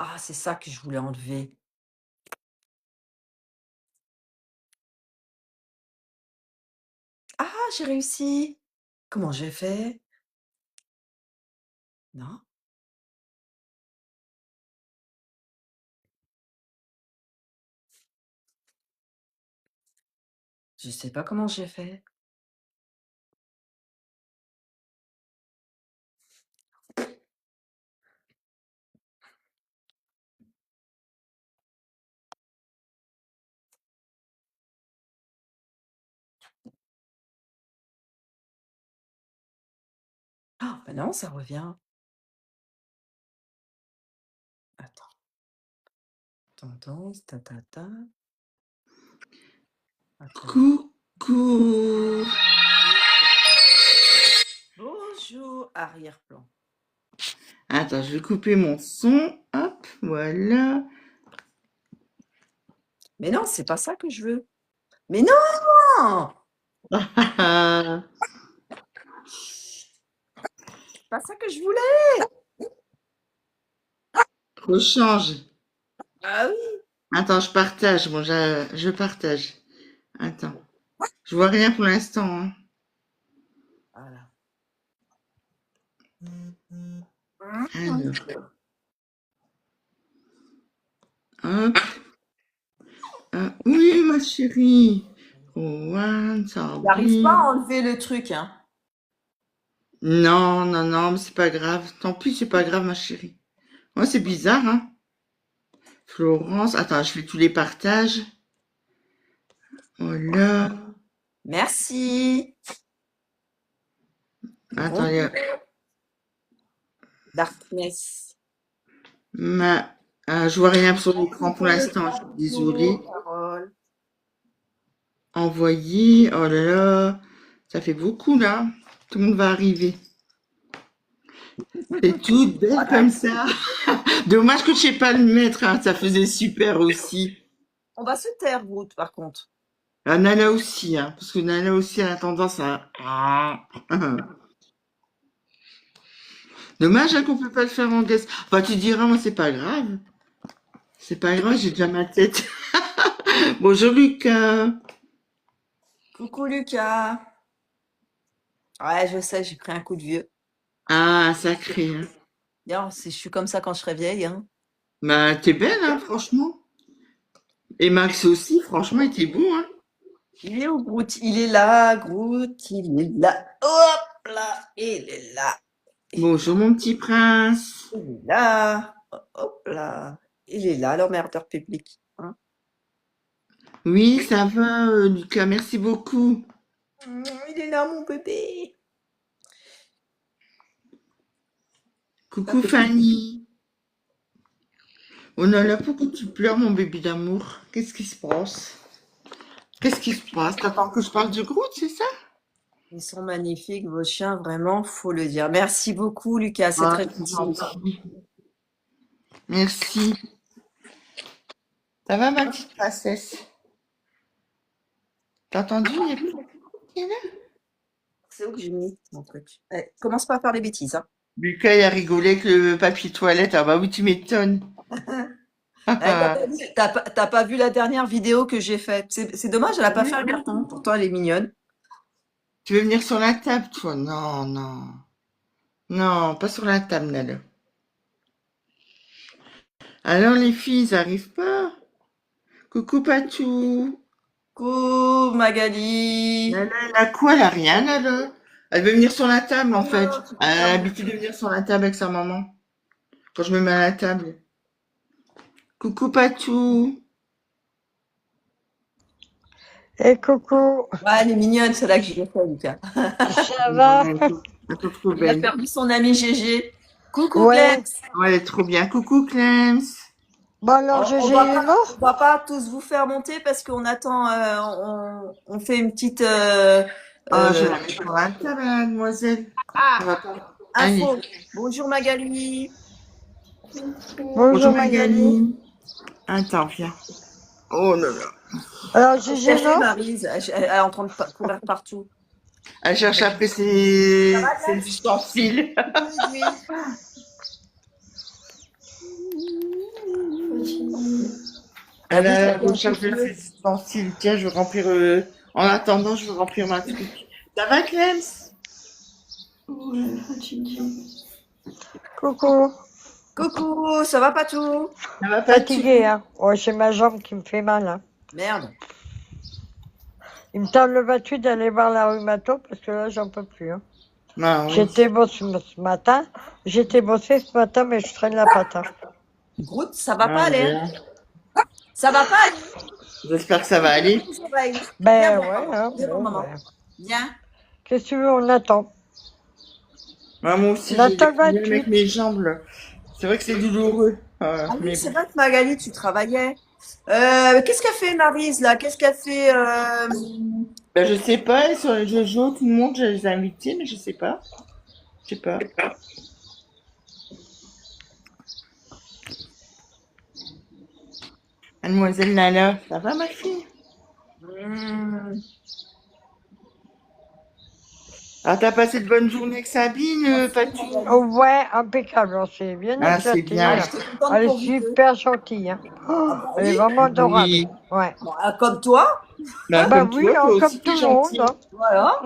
Ah, c'est ça que je voulais enlever. Ah, j'ai réussi! Comment j'ai fait? Non? Je sais pas comment j'ai fait. Ah, bah non, ça revient. Attends. Tendance, ta ta ta. Attends. Coucou. Bonjour, arrière-plan. Attends, je vais couper mon son. Hop, voilà. Mais non, c'est pas ça que je veux. Mais non! C'est pas ça que je voulais! Rechange. Ah oui! Attends, je partage. Bon, je partage. Attends. Je vois rien pour l'instant, hein. Voilà. Alors, hop. Ah, oui, ma chérie. Rowan, J'arrive pas à Sabri. enlever le truc, hein. Non, non, non, mais c'est pas grave. Tant pis, c'est pas grave, ma chérie. Moi, c'est bizarre, hein. Florence. Attends, je fais tous les partages. Voilà. Merci. Attends, il y Bonjour, a Darkness. je vois rien sur l'écran pour Coucou le l'instant, je suis tableau, désolée. Carole. Envoyer, oh là là, ça fait beaucoup là. Tout le monde va arriver. C'est toute belle Voilà. comme ça. Dommage que je sais pas le mettre, hein, ça faisait super aussi. On va se taire, Ruth, par contre. Ah, Nana aussi, hein, parce que Nana aussi a tendance à... Dommage hein, qu'on peut pas le faire en guest. Enfin, tu diras, moi, c'est pas grave. C'est pas grave, j'ai déjà ma tête. Bonjour Lucas. Coucou Lucas. Ouais, je sais, j'ai pris un coup de vieux. Ah, sacré, hein. D'ailleurs, je suis comme ça quand je serai vieille, hein. Bah, t'es belle, hein, franchement. Et Max aussi, franchement, il était beau, hein. Il est où, Groot? Il est là, Groot, il est là. Hop là, il est là. Bonjour, mon petit prince. Il est là. Hop là. Il est là, l'emmerdeur public, hein. Oui, ça va, Lucas, merci beaucoup. Il est là, mon bébé. Ça Coucou fait plaisir. Fanny. Oh là là, pourquoi tu pleures, mon bébé d'amour? Qu'est-ce qui se passe? Qu'est-ce qui se passe? T'attends que je parle de Groot, c'est ça? Ils sont magnifiques, vos chiens, vraiment, faut le dire. Merci beaucoup, Lucas, c'est Ah, très c'est gentil. gentil. Merci. Ça va, ma petite princesse? T'as entendu? Il y a plus qui est là. C'est où que j'ai mis mon truc? Commence pas à faire les bêtises, hein. Lucas, il a rigolé avec le papier toilette. Ah bah oui, tu m'étonnes. T'as pas vu la dernière vidéo que j'ai faite. C'est dommage, elle a pas fait un carton. Pourtant, elle est mignonne. Tu veux venir sur la table, toi? Non, non. Non, pas sur la table, Nala. Alors, les filles, ils arrivent pas? Coucou, Patou. Coucou, Magali. Nala, elle a quoi? Elle a rien, Nala. Elle veut venir sur la table, en fait. Alors, tu peux Elle a faire mon- l'habitude de venir sur la table avec sa maman. Quand je me mets à la table. Coucou, Patou. Et coucou, Ouais, elle est mignonne, celle-là que j'ai fait, Lucas. ça va? Ouais, elle est trop Il a belle. perdu son ami GG. Coucou, Clem. Ouais. Ouais, elle est trop bien. Coucou, Clems. Bon alors, GG, il est On mort? va pas tous vous faire monter parce qu'on attend, on fait une petite Ah, je euh, vais la mettre sur la table, mademoiselle. ah, Ça va pas. Allez. info. Bonjour Magali. Bonjour, Bonjour Magali. Magali. Attends, viens. Oh là là. Alors, Qu'est-ce GG qu'elle est fait, mort? Maryse? Elle est en train de courir partout. Elle cherche après Ça ses va, ustensiles. Clem? À T'as vu, ça la fait un recherche de peu. ses ustensiles. Tiens, je vais remplir. En attendant, je vais remplir ma truc. Ça va, Clems? Ouais, fatiguée. Coucou. Coucou, ça va pas tout? Ça va pas Fatigué, hein. Ouais, c'est ma jambe qui me fait mal, hein. Merde. Il me tend le battu d'aller voir la rhumato parce que là, j'en peux plus, hein. Ah, oui. J'étais bossé ce matin. J'étais bossé ce matin, mais je traîne la patate. Groot, ça va pas Ah, aller. bien. Ça va pas aller. J'espère que ça va aller. Les oreilles. Viens, Ben bon, ouais, maman. hein. Viens, bon, Bon, maman. ben. Viens. Qu'est-ce que tu veux, on attend. Moi aussi, On j'ai des attend le problèmes avec 28. mes jambes, là. C'est vrai que c'est douloureux. Ah oui, Mais c'est bon. vrai que Magali, tu travaillais. Qu'est-ce qu'a fait Maryse là? Qu'est-ce qu'a fait Ben, je sais pas, sur les Jojo, tout le monde, je les ai invités, mais je sais pas. Je sais pas. Mademoiselle Nana, ça va, ma fille? Ah, t'as passé de bonnes journées avec Sabine, Patou? Oh, ouais, impeccable. On s'est bien Ah, c'est éclaté. bien. J'étais contente Elle est pour vous deux. super gentille, hein. Oh, Ah bah elle est oui. vraiment adorable. Oui. Ouais. Bon, comme toi, Ben, Bah comme oui, toi, hein, toi comme aussi, tout t'es le monde, gentil. hein. voilà.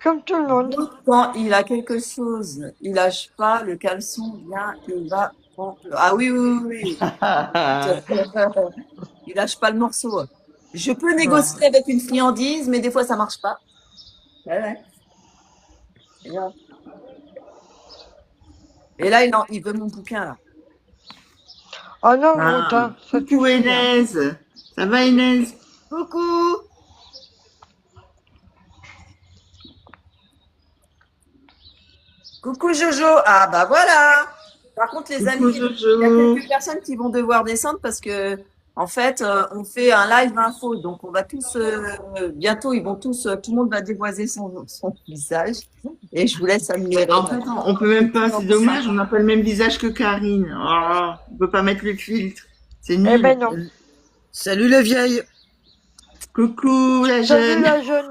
Comme tout le monde. Groot, quand il a quelque chose, il lâche pas, le caleçon vient, il va prendre. Ah oui, oui, oui, oui. Il lâche pas le morceau. Je peux négocier avec une friandise, mais des fois ça marche pas. Ouais, ouais. Et là, il veut mon bouquin là. Oh non, Ah, Groot, hein, ça coucou suffit, hein. Inès. Ça va Inès? Coucou. Coucou Jojo. Ah bah voilà. Par contre, les Coucou amis, il y a Jojo. quelques personnes qui vont devoir descendre parce que, en fait, on fait un live info. Donc, on va tous, bientôt, ils vont tous, tout le monde va dévoiser son visage. Et je vous laisse admirer. En fait, on peut même pas, c'est dommage, on n'a pas le même visage que Karine. Oh, on peut pas mettre le filtre. C'est Eh nul. ben non. Salut les vieilles. Coucou la Salut jeune. la jeune.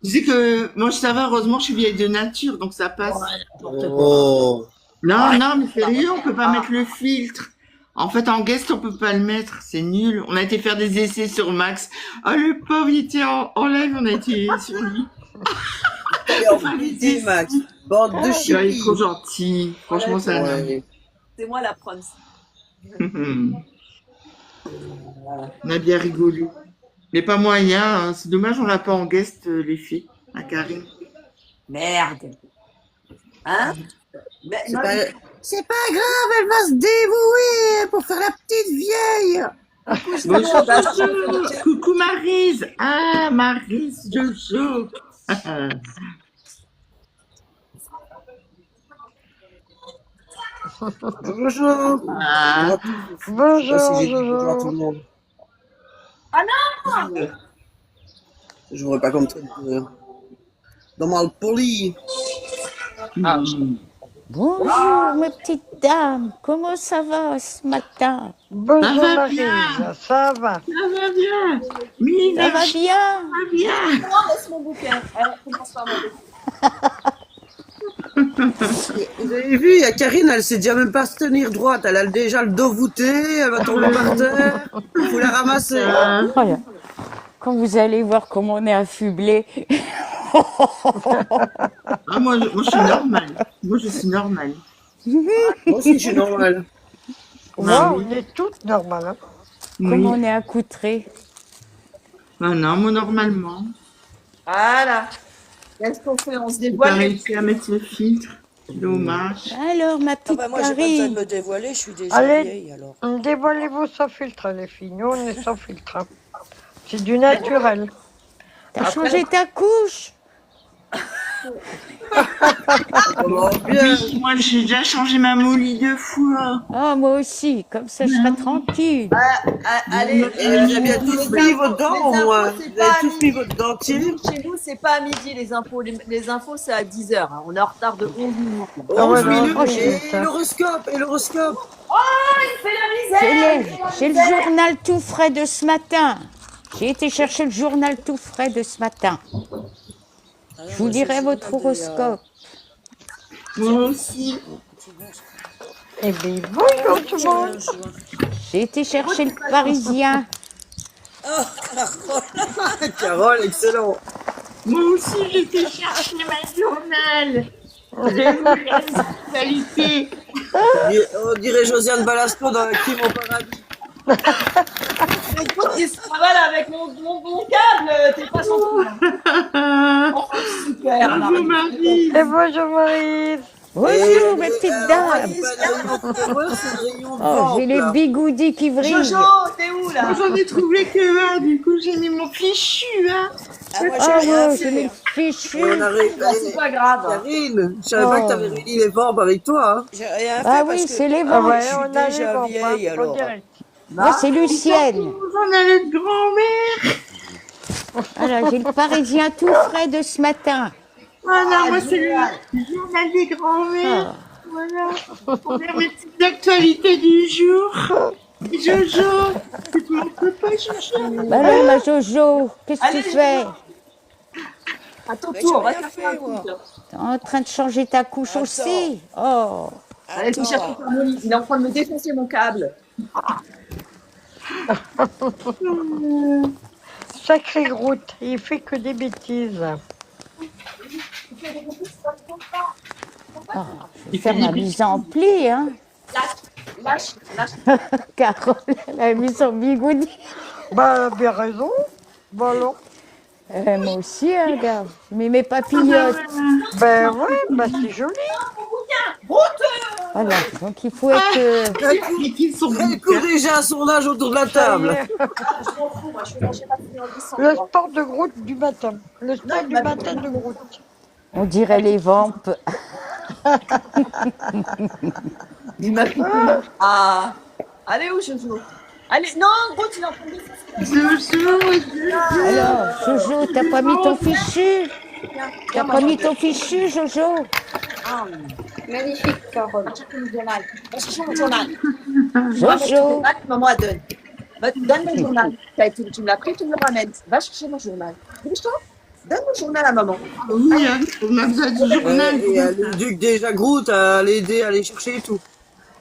Tu sais que moi ça va, heureusement je suis vieille de nature, donc ça passe. Oh. Non, non, mais sérieux, on peut pas mettre le filtre. En fait, en guest, on peut pas le mettre, c'est nul. On a été faire des essais sur Max. Oh, le pauvre, il était en live, on a été sur lui. Dis Max. Bande de Il est chippies. trop gentil. Franchement, ça. Ouais. C'est moi la promesse. On a bien rigolé. Mais pas moyen, hein. C'est dommage, on l'a pas en guest, les filles, à Karine. Merde. Hein? Mais, non, C'est pas grave, elle va se dévouer pour faire la petite vieille. Bonjour, Jojo. Coucou Maryse. Ah, Maryse, Jojo. Bonjour. Ah. Bonjour, Bonjour tout le Jojo. monde. Ah non! Je voudrais pas comme ça. Dans mal poli. Bonjour, mes petites dames. Comment ça va ce matin? Bonjour va Maryse. Ça va. Ça va bien. Mine, Ça va bien? ça va bien. Non, laisse mon bouquin. Elle commence par mon bouquin. Vous avez vu, il y a Karine, elle sait déjà même pas se tenir droite. Elle a déjà le dos voûté, elle va tomber par terre. Il faut la ramasser. Oh là. Quand vous allez voir comment on est affublé. Ah, moi, je suis normale. Moi, je suis normale. Moi aussi, je suis normale. Moi, oui. on est toutes normales, hein. Comment Oui. on est accoutrés. Non, non, moi, normalement. Voilà. Qu'est-ce qu'on fait? On se J'ai pas dévoile. réussi à mettre le filtre. Dommage. Alors, ma Ah petite bah moi j'ai pas besoin de Karine. me dévoiler, je suis déjà Allez. vieille alors. Dévoilez-vous sans filtre, les filles. Nous, on est sans filtre, hein. C'est du naturel. T'as changé ta couche? Comment bien. Oui, moi, j'ai déjà changé ma molly 2 fois. Oh, moi aussi. Comme ça, je serai tranquille. Allez, Et vous avez bien tous mis votre dent, au moins. c'est Vous pas avez à tous midi. mis votre dentier. Chez nous, c'est pas à midi les infos. Les infos, c'est à 10h. On est en retard de 11 minutes. là. Ah ouais, 11 non, minutes. c'est Et l'horoscope, et l'horoscope. J'ai le journal tout frais de ce matin. J'ai été chercher le journal tout frais de ce matin. Ah non, Je vous moi, dirai j'ai le votre journal des, horoscope. Moi aussi. Eh bien, bonjour tout le monde. juin. J'ai été chercher le Parisien. Oh, Carole. Carole, excellent. Moi aussi, j'étais chercher ma journal. J'ai vu l'actualité. On dirait Josiane Balasco dans la crime au paradis. Écoute, il se travaille avec mon câble, t'es pas son tour. Oh, super. Bonjour Marie. Et bonjour Marie. Bonjour, mes petites dames. C'est pas une réunion de power, c'est une réunion de Oh, vente, j'ai les là. bigoudis qui vrillent. Jojo, t'es où là? Moi, j'en ai trouvé que un, du coup j'ai mis mon fichu, hein. Ah, moi, Ah j'ai rien ouais, j'ai fait. mis le fichu. Et on a C'est pas grave. Karine, je savais pas que t'avais réuni les ventes avec toi, hein. J'ai rien fait Ah parce oui, que c'est les Ah ventes. ouais, je suis on a déjà les ventes, vieille, hein, alors. faut dire. Moi, c'est Lucienne. Journal de grand-mère. Voilà, j'ai le Parisien tout frais de ce matin. Voilà, moi c'est le journal des grands-mères. Voilà, pour faire mes petites actualités du jour. Jojo, tu te montres pas, Jojo? Bah alors, ma Jojo, qu'est-ce que Allez, tu fais? À ton Mais tour, j'ai va rien chercher fait, un moi. truc. T'es en train de changer ta couche Attends. aussi? Oh, Allez, tu cherches Attends. ton thermomix. Il est en train de me défoncer mon câble. Sacré Groot, il fait que des bêtises. je vais faire ma mise en pli, hein. Lâche. Carole, elle a mis son bigoudi. Bah, elle a bien raison. Bon alors. Moi aussi, hein, regarde. Je mets mes papillotes. Ben ouais, bah c'est joli. Voilà, donc il faut être... Mais qu'ils sont Elle court déjà à son âge autour de la table. Le sport de Groot du matin. Le sport du matin de Groot. on dirait les vampes. Il m'a fait Ah. Allez où, Jojo? Allez, non, gros, tu l'as entendu. Jojo, Alors, Jojo, t'as pas mis ton fichu? T'as pas mis ton fichu, Jojo? Magnifique, Carole. Va chercher mon journal. Va chercher mon journal. Jojo, Maman, elle donne. Donne mon journal. Tu me l'as pris, tu me le ramènes. Va chercher mon journal. Dépêche-toi. Donne mon journal à maman. oui, hein, on a besoin du journal. Et le duc déjà Groot à l'aider à aller chercher et tout.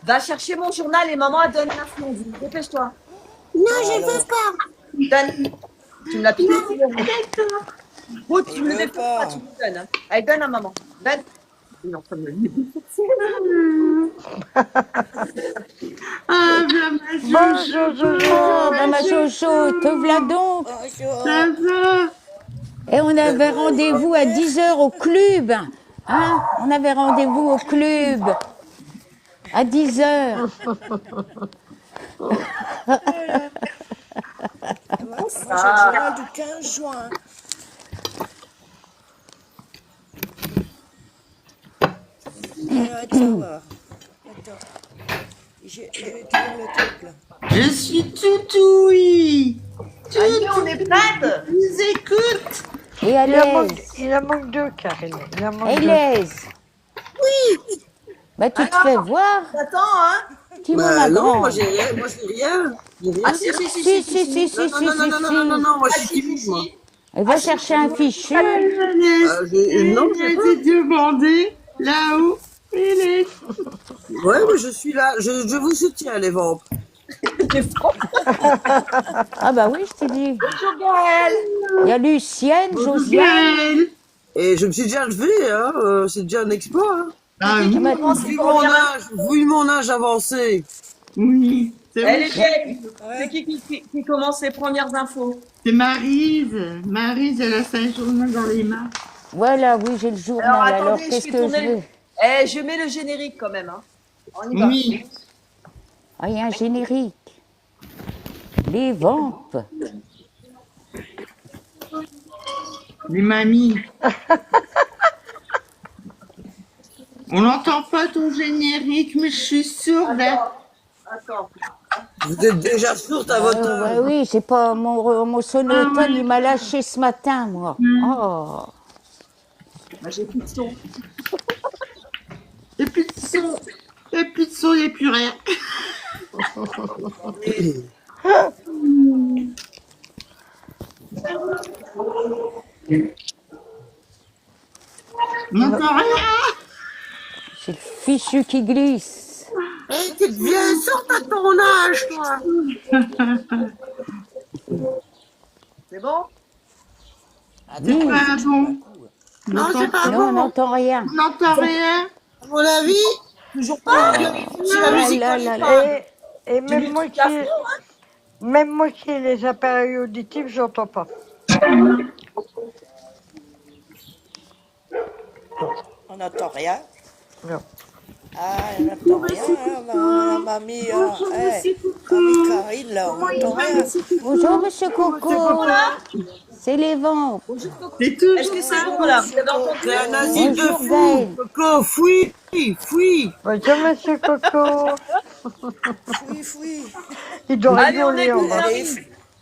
Va chercher mon journal et maman, elle donne la fondue. Dépêche-toi. Non, je veux pas. Donne. Tu me l'as piqué. Gros, tu me le veux défonces pas. pas, tu me le donnes. Hein. Allez, donne à maman. Donne. Il est en train de me le défoncer. Ah, ben, ma Bon, Jojo, oh, bah ma Jojo, te v'là donc. Bonjour. ça va? Et on avait rendez-vous à 10h au club. Hein? On avait rendez-vous au club. À 10h. Moi, j'ai le journal du 15 juin. Attends, voir. Attends. Je vais trouver le truc là. Je suis tout oui. Allez, on est prête. Je vous écoute. Et à l'aise. il en manque deux, Karine. Il en manque Et deux. l'aise. Oui. Bah tu te fais voir. Attends, hein. Dis-moi Bah ma non, grande. moi j'ai rien. J'ai rien. Ah, si. Non, moi je suis timide, moi. Elle va chercher un fichu. Non, Il a été demandé là-haut. Il est. ouais, mais je suis là. Je vous soutiens, les vampes. Ah bah oui, je t'ai dit. Bonjour, Gaëlle. Il y a Lucienne, Josiane. Bien. Et je me suis déjà levé, hein. C'est déjà un exploit, hein. Ah oui, Vu mon âge avancé. oui. C'est Elle bon. est vieille. C'est qui commence les premières infos? C'est Maryse. Maryse, elle a sa journée dans les mains. Voilà, oui, j'ai le journal. Alors, Alors, attendez, qu'est-ce je que fais je tourner. veux? Je mets le générique quand même. Hein. On y va. Oui. Ah, il y a un générique. Les vampes. Les mamies. On n'entend pas ton générique, mais je suis sourde. Hein. Attends. Vous êtes déjà sourde à votre âge. Ouais, oui, j'ai pas mon sonophone, il m'a lâché ce matin, moi. Oh. Moi, j'ai plus de son. Il n'y a plus de son. Il n'y a plus de son, il n'y a plus rien. On n'entend rien. J'ai le fichu qui glisse. Eh, t'es vieux, sors à ton âge, toi. C'est bon? C'est Oui. pas bon. Non, c'est pas Non, on bon. n'entend rien. On n'entend rien. À mon avis, Toujours pas? c'est la Ah musique là qu'on là est là. pas. Et Tu mets le truc à fond? même moi qui ai les appareils auditifs, j'entends pas. On n'entend rien. Non. Ah, on n'entend rien, mamie. Mamie Karine, là, on n'entend rien. Bonjour, monsieur Coco. C'est les vents. C'est tout. Est-ce que c'est bon là? Vous avez entendu? C'est un asile de Bonjour, fou. Gaël. Coco, fouille, fouille. Bonjour, monsieur Coco. Fouille. Il doit Allez, on rigoler en écoute bas. Karine.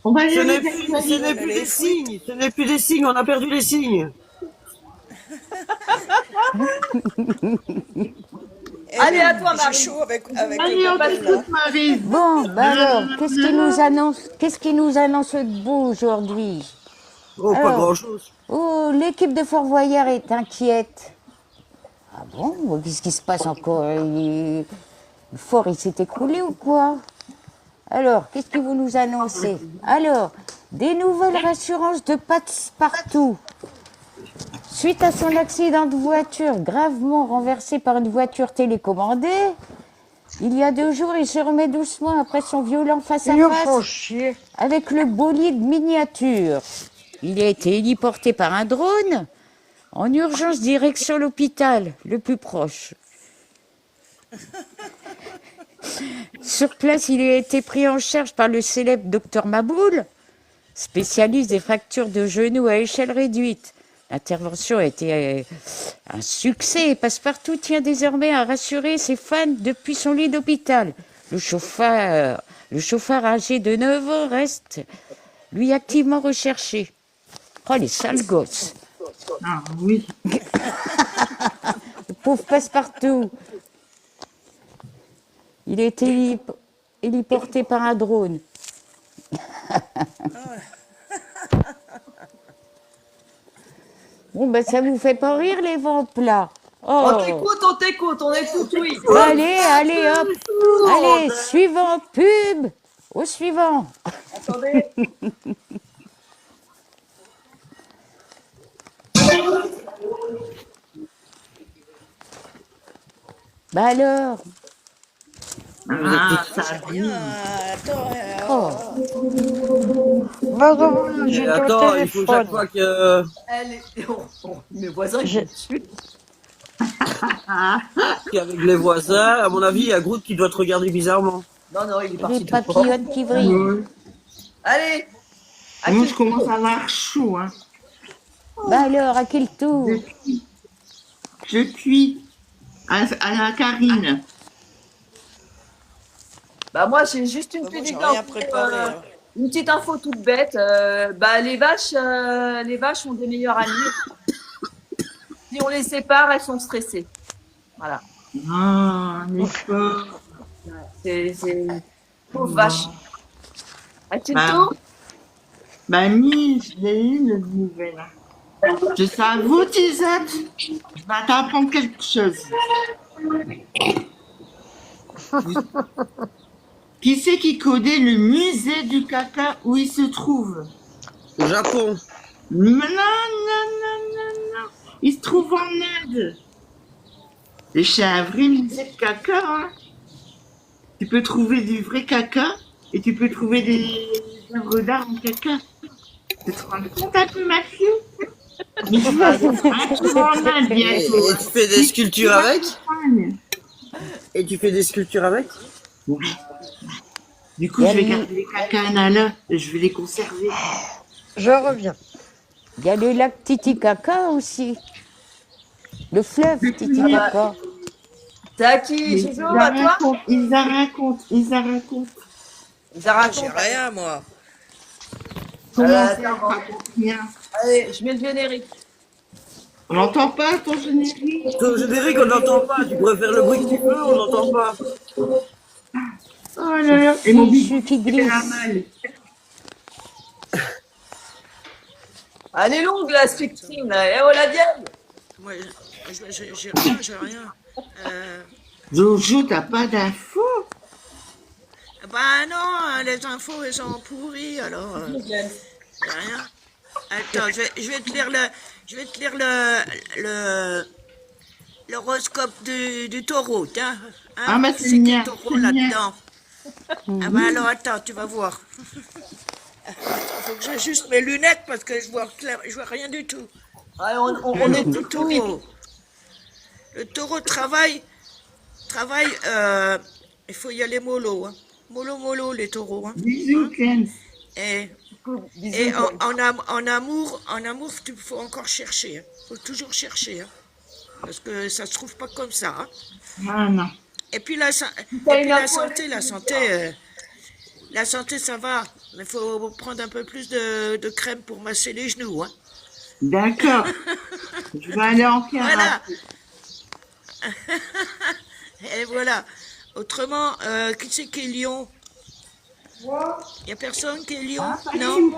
On va Ce aller n'est avec plus, la ce n'est plus des signes. Ce n'est plus des signes. On a perdu les signes. Allez, à toi, J'ai Marie. chaud avec Allez, le on copain, là. t'écoute, Marie. Bon, bah alors, qu'est-ce qui nous annonce de beau aujourd'hui? Oh, pas Alors. grand-chose. Oh, l'équipe de Fort Boyard est inquiète. Ah bon? Qu'est-ce qui se passe encore? Le fort, il s'est écroulé ou quoi? Alors, qu'est-ce que vous nous annoncez? Alors, des nouvelles rassurances de Passe-Partout. Suite à son accident de voiture gravement renversé par une voiture télécommandée, il y a 2 jours, il se remet doucement après son violent Ils nous font face-à-face chier. avec le bolide miniature. Il a été héliporté par un drone en urgence direction l'hôpital le plus proche. Sur place, il a été pris en charge par le célèbre docteur Maboul, spécialiste des fractures de genoux à échelle réduite. L'intervention a été un succès et Passe-Partout tient désormais à rassurer ses fans depuis son lit d'hôpital. Le chauffeur âgé de 9 ans reste, lui, activement recherché. Oh, les sales gosses. Ah oui. Le pauvre Passe-Partout. Il a été héliporté par un drone. Bon, ben ça vous fait pas rire les ventes là? Oh. On t'écoute, on écoute, oui. Bah, allez, hop. Allez, suivant, pub. Au suivant. Attendez. Bah alors. Ah, ça Rien, attends, Oh. Pardon, Et j'étais au attends, il faut chaque téléphone. fois que Elle est... Mes voisins, ils J'ai- me tuent. avec les voisins, à mon avis, il y a Groot qui doit te regarder bizarrement. Non, il est parti. Les tout fort. papillons qui vrillent. Allez. À Moi, qui- je commence à avoir chaud. Hein. Bah alors, à quel tour? Je cuis à la Karine. Bah moi, j'ai juste une Moi, petite j'ai rien info, préparé. Hein. une petite info toute bête. Bah les vaches ont des meilleurs amis. Si on les sépare, elles sont stressées. Voilà. Ah, n'est pas. C'est pauvre vache. As-tu le Bah. tour? Mamie, je l'ai eu, le nouvelle. Je sais à vous, Tisette. Je vais t'apprendre quelque chose. Qui c'est qui connaît le musée du caca où il se trouve? Au Japon. Non. Il se trouve en Inde. Et c'est un vrai musée de caca, hein. Tu peux trouver du vrai caca et tu peux trouver des œuvres d'art en caca. Tu te rends compte un peu, Mathieu? Mais tu vas en Inde bientôt. Et tu fais des sculptures avec? Et tu fais des sculptures avec? Ouais. Du coup, je vais garder les caca là et je vais les conserver. Je reviens. Il y a le lac Titicaca aussi. Le fleuve Titicaca. T'es à qui, Jojo? À toi? Ils en racontent. Zara, J'ai rien, moi. attends, Rien. allez, je mets le générique. On n'entend pas ton générique. Ton générique, on n'entend pas. Tu pourrais faire le bruit que tu veux, on n'entend pas. Oh là là. Et mon Fichu bébé qui fait glisse. la malle. Elle est longue la spectrine, là. Eh oh la vieille! Moi, j'ai rien, j'ai rien. Jojo, t'as pas d'infos? Bah non, les infos, elles sont pourries, alors... y a rien. Attends, je vais te lire l'horoscope du taureau, tiens. Hein, Ah, bah, qui c'est c'est le qui est mien, taureau c'est le mien. là-dedans? Ah bah alors attends, tu vas voir. Attends, faut que j'ajuste mes lunettes parce que je vois rien du tout. Ouais, on est Le tout oui. taureau. Le taureau travaille, il faut y aller mollo, hein. Mollo, les taureaux, hein. Bisous, Ken. Et, Bisous. et en amour, il faut encore chercher, hein. Faut toujours chercher, hein. Parce que ça se trouve pas comme ça, hein. Ah, non. Et puis la santé, ça va. Mais il faut prendre un peu plus de crème pour masser les genoux, hein. D'accord. Je vais aller en Voilà. karaté. Et voilà. Autrement, qui c'est qui est lion? Il n'y a personne qui est lion? Non?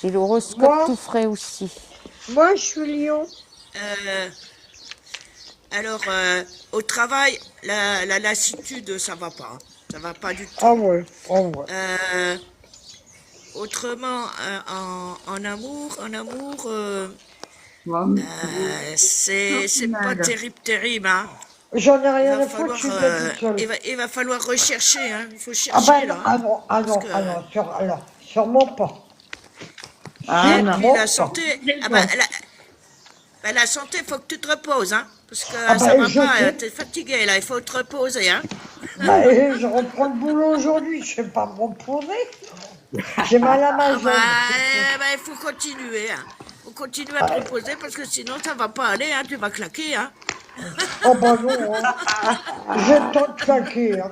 J'ai l'horoscope Moi tout frais aussi. Moi, je suis lion. Euh, alors, au travail, la lassitude, ça va pas, hein. Ça va pas du tout. Ah ouais, ah ouais. Autrement, en amour, Bon, c'est pas terrible, hein. J'en ai Il rien va à foutre, falloir, je suis bien toute seule. il va falloir rechercher, hein. Il faut Ah bah chercher, non, là, ah hein. non, ah non, Parce que, ah non, alors, sûrement pas. Ah, et non. puis la santé, la santé, faut que tu te reposes, hein. Parce que Ah ça bah va je pas, sais. t'es fatigué, là. Il faut te reposer, hein. Bah, je reprends le boulot aujourd'hui, je sais pas me reposer. J'ai mal à ma jambe. Il faut continuer, hein. Faut continuer à te reposer parce que sinon ça va pas aller, hein. Tu vas claquer, hein. Oh bah non, hein. J'ai le temps de claquer, hein.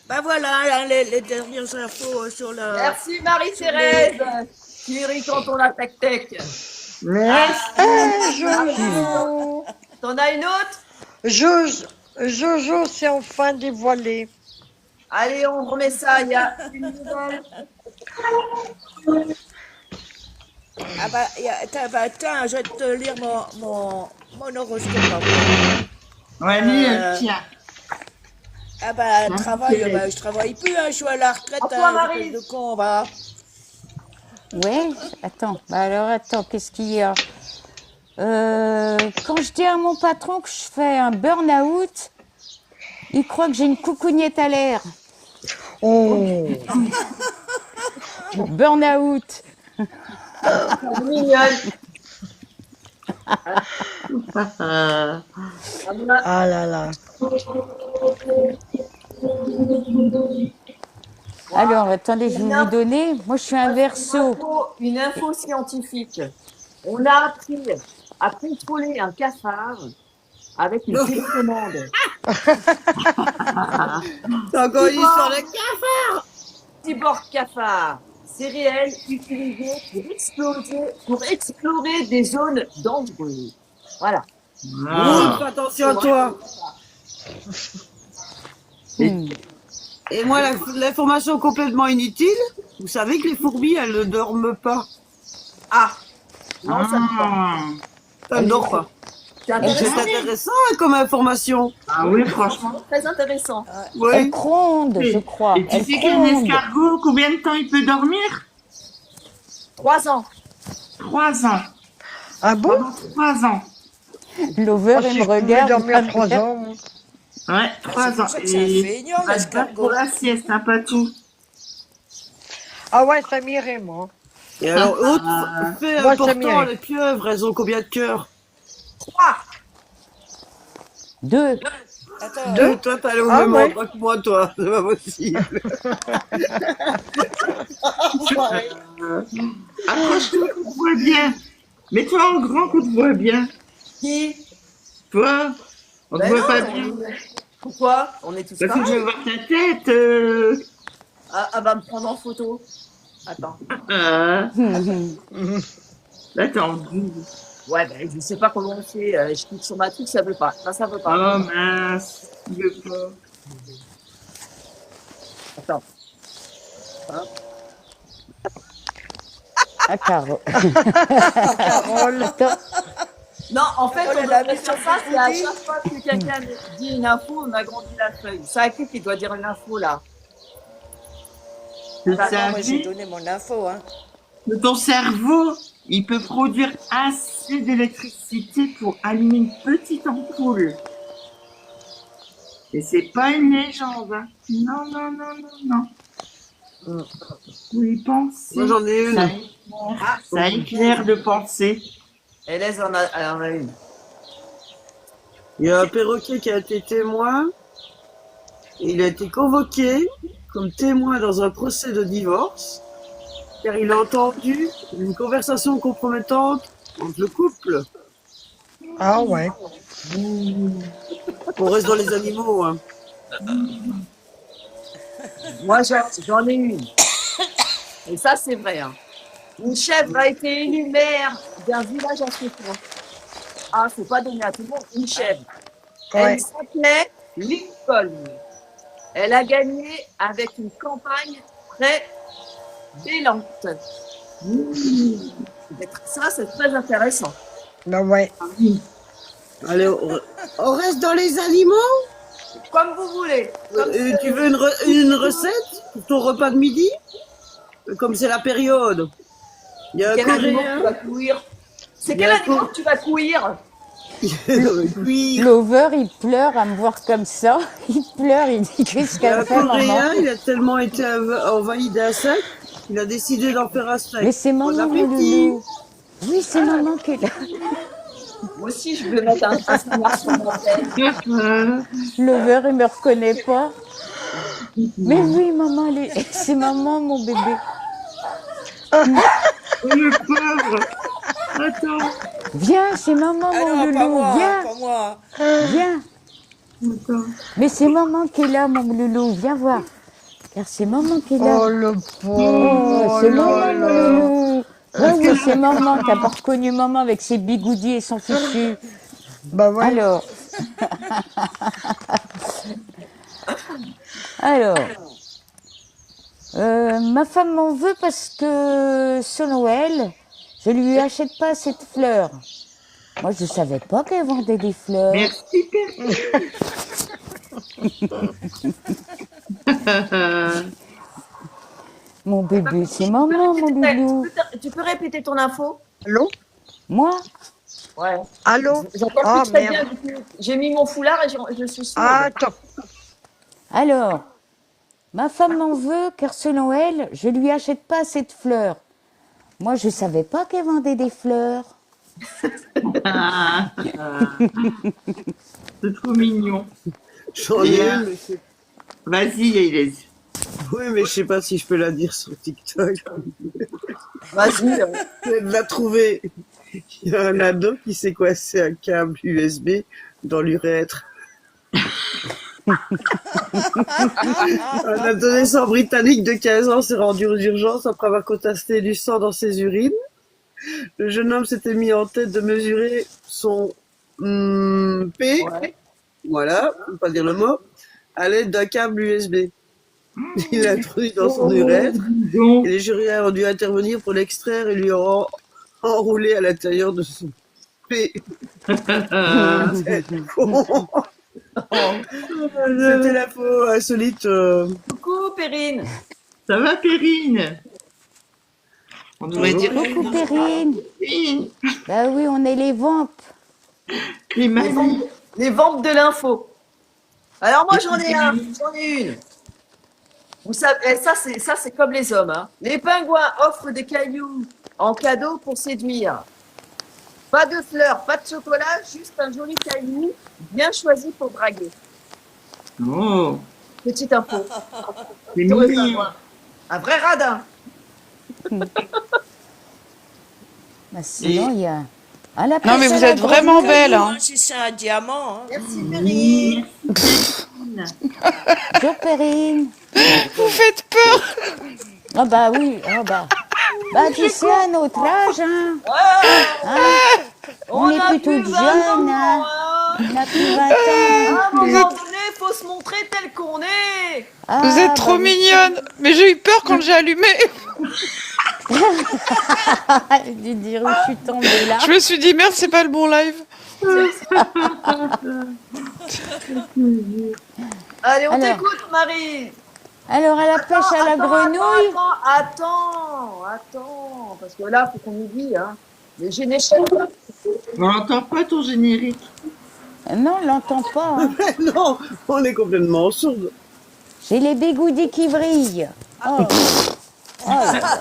Ben voilà, hein, les dernières infos sur le... Merci Marie-Thérèse. Thierry, quand on a tac-tac. Merci. Jojo, T'en as une autre? Jojo, c'est enfin dévoilé. Allez, on remet ça. Il y a une nouvelle. Ah bah, tiens, je vais te lire mon horoscope. Ouais, lui, Euh, tiens. Ah bah, Merci, travail, Thérèse. je travaille plus, hein. Je suis à la retraite, À toi, hein. Marie. Espèce de con, va. Ouais, attends. Bah alors attends, qu'est-ce qu'il y a? Quand je dis à mon patron que je fais un burn-out, il croit que j'ai une coucougnette à l'air. Oh, Burn-out. Mignonne. Ah, ah là là. Alors, attendez, je vais vous donner. Moi, je suis un verso. Une info scientifique. On a appris à contrôler un cafard avec une télécommande. C'est encore une histoire de cas. Cyborg cafard. C'est réel, utilisé pour explorer des zones dangereuses. Voilà. ah. Fais attention à toi. Et moi, l'information complètement inutile, vous savez que les fourmis, elles ne dorment pas. Ah, non, ça ne pas. Ah. Elles ne dorment pas. C'est C'est intéressant. intéressant hein, comme information. Ah oui, franchement. Très intéressant. Elle Oui. gronde, je crois. Et tu Elle sais qu'un gronde. escargot, combien de temps il peut dormir? 3 ans. 3 ans. Ah bon? Pendant 3 ans. Lover, Oh, si il je me pouvais regarde. dormir 3 ans. Ouais, 3 C'est ans. pour ça que c'est un Et feignant, on va se battre pour l'escargot. la sieste, hein, pas tout. Ah ouais, ça m'irait, moi. Et alors, autre Ah. fait Moi, ça important, m'irait. les pieuvres, elles ont combien de cœurs? 3. 2. Attends, Deux? Toi, t'as le Ah même ouais. endroit que moi, toi. C'est pas possible. Approche-toi qu'on te voit bien. Mets-toi en grand qu'on te voit bien. Qui? Toi, on te Ben voit non, pas bien. Pourquoi? On est tous Parce que je pareils. veux voir ta tête. Ah, elle va me prendre en photo. Attends. Attends. Ouais, ben, je sais pas comment on fait. Je clique sur ma truc, ça veut pas. Ça veut pas. Oh mince. Il veut pas. Attends. Ah, Caro. Carole. Attends. Non, en fait, Oh on là là, devrait mais faire ça ça, fait c'est à goûter. chaque fois que quelqu'un dit une info, on agrandit la feuille. C'est à qui doit dire une info, là? Tu Ah bah non, moi j'ai savais donné mon info, hein. que ton cerveau, il peut produire assez d'électricité pour allumer une petite ampoule. Et c'est pas une légende, hein. Non, non, non, non, non. Vous y pensez. Moi, j'en ai Ça une. éclaire, ça éclaire de penser. Et laisse, elle en a une. Il y a un perroquet qui a été témoin. Et il a été convoqué comme témoin dans un procès de divorce, car il a entendu une conversation compromettante entre le couple. Ah ouais. On reste dans les animaux, hein. Moi, j'en ai une. Et ça, c'est vrai. Hein. Une chèvre a été élue maire d'un village africain. Ah, c'est pas donné à tout le monde. Une chèvre. Ouais. Elle s'appelait Lincoln. Elle a gagné avec une campagne très bélante. Ça, c'est très intéressant. Ben ouais. Allez, on reste dans les animaux. Comme vous voulez. Comme Tu veux une recette pour ton repas de midi? Comme c'est la période. Il y a un quel animal tu Coréen. vas courir? C'est Il y quel a un animal que tu vas courir? Cuire. Lover, il pleure à me voir comme ça. Il pleure, il dit qu'est-ce Il y a qu'elle un fait, maman? Coréen, il a tellement été envahi d'insectes, il a décidé d'en faire un steak. Mais c'est Bon maman, mon appétit. loulou. Oui, c'est maman qui est là. Moi aussi, je veux mettre un standard sur mon tête. Lover, il me reconnaît pas. Mais oui, maman, c'est maman, mon bébé. Oh, le pauvre. Attends, Viens, c'est maman, Ah mon non, pas loulou. moi, Viens, pas moi. viens. attends. Mais c'est maman qui est là, mon loulou. Viens voir. Car c'est maman qui est là. Oh le pauvre. Oh, Oh c'est là maman, mon là. loulou. Oui, oui, c'est maman. T'as pas reconnu maman avec ses bigoudis et son fichu. Bah ouais. Alors, ma femme m'en veut parce que ce Noël, je lui achète pas assez de fleurs. Moi, je savais pas qu'elle vendait des fleurs. Merci, Père. Mon bébé, c'est maman, mon loulou. Tu peux répéter ton info? Allô? Moi, Ouais. Allô? J'entends Oh plus très bien. merde. Du coup. J'ai mis mon foulard et je suis sourde. Ah, attends. alors, ma femme m'en veut car ce Noël, je lui achète pas assez de fleurs. Moi, je savais pas qu'elle vendait des fleurs. Ah, c'est trop mignon. J'en ai une, mais Vas-y, Yael. oui, mais je sais pas si je peux la dire sur TikTok. Vas-y. Je vais la trouver. Il y a un ado qui s'est coincé un câble USB dans l'urètre. Un adolescent britannique de 15 ans s'est rendu aux urgences après avoir constaté du sang dans ses urines. Le jeune homme s'était mis en tête de mesurer son P, Ouais. voilà, faut pas dire le mot, à l'aide d'un câble USB. Il l'a introduit dans son urètre et les jurys ont dû intervenir pour l'extraire et lui ont enroulé à l'intérieur de son P. C'est con. C'était l'info insolite. Coucou, Perrine. Ça va, Perrine? On devrait dire Coucou Perrine. Perrine. Bah oui, on est les vampes. Les mamies. Les ventes de l'info. Alors moi, j'en ai une. Vous savez, ça c'est comme les hommes. Hein. Les pingouins offrent des cailloux en cadeau pour séduire. Pas de fleurs, pas de chocolat, juste un joli caillou bien choisi pour draguer. Oh, Petite info. c'est T'aurais mignon. pas moi. Un vrai radin. Bah, sinon, il y a... Ah, la Non, mais personne vous a êtes gros vraiment yeux. belle, hein. Si c'est un diamant, hein. Merci, Perrine. Bonjour Perrine. Vous faites peur. Ah bah oui, ah bah. Bah tu sais, à notre âge, hein. On est a plus plus toutes 20 jeunes, ans, hein. hein. On a plus 20 ans. À un moment donné, il faut se montrer tel qu'on est. Ah, Vous êtes bah trop oui. mignonne. Mais j'ai eu peur quand j'ai allumé. De dire où je suis tombée là. Je me suis dit, merde, c'est pas le bon live. Allez, on Alors. t'écoute, Marie. Alors, à la pêche à la grenouille. Attends, parce que là, faut qu'on nous dise, hein. Les génétiques. On n'entend pas ton générique. Non, on l'entend pas. Hein. Non, on est complètement sourds. J'ai les bigoudis qui brillent. Oh. Oh là là.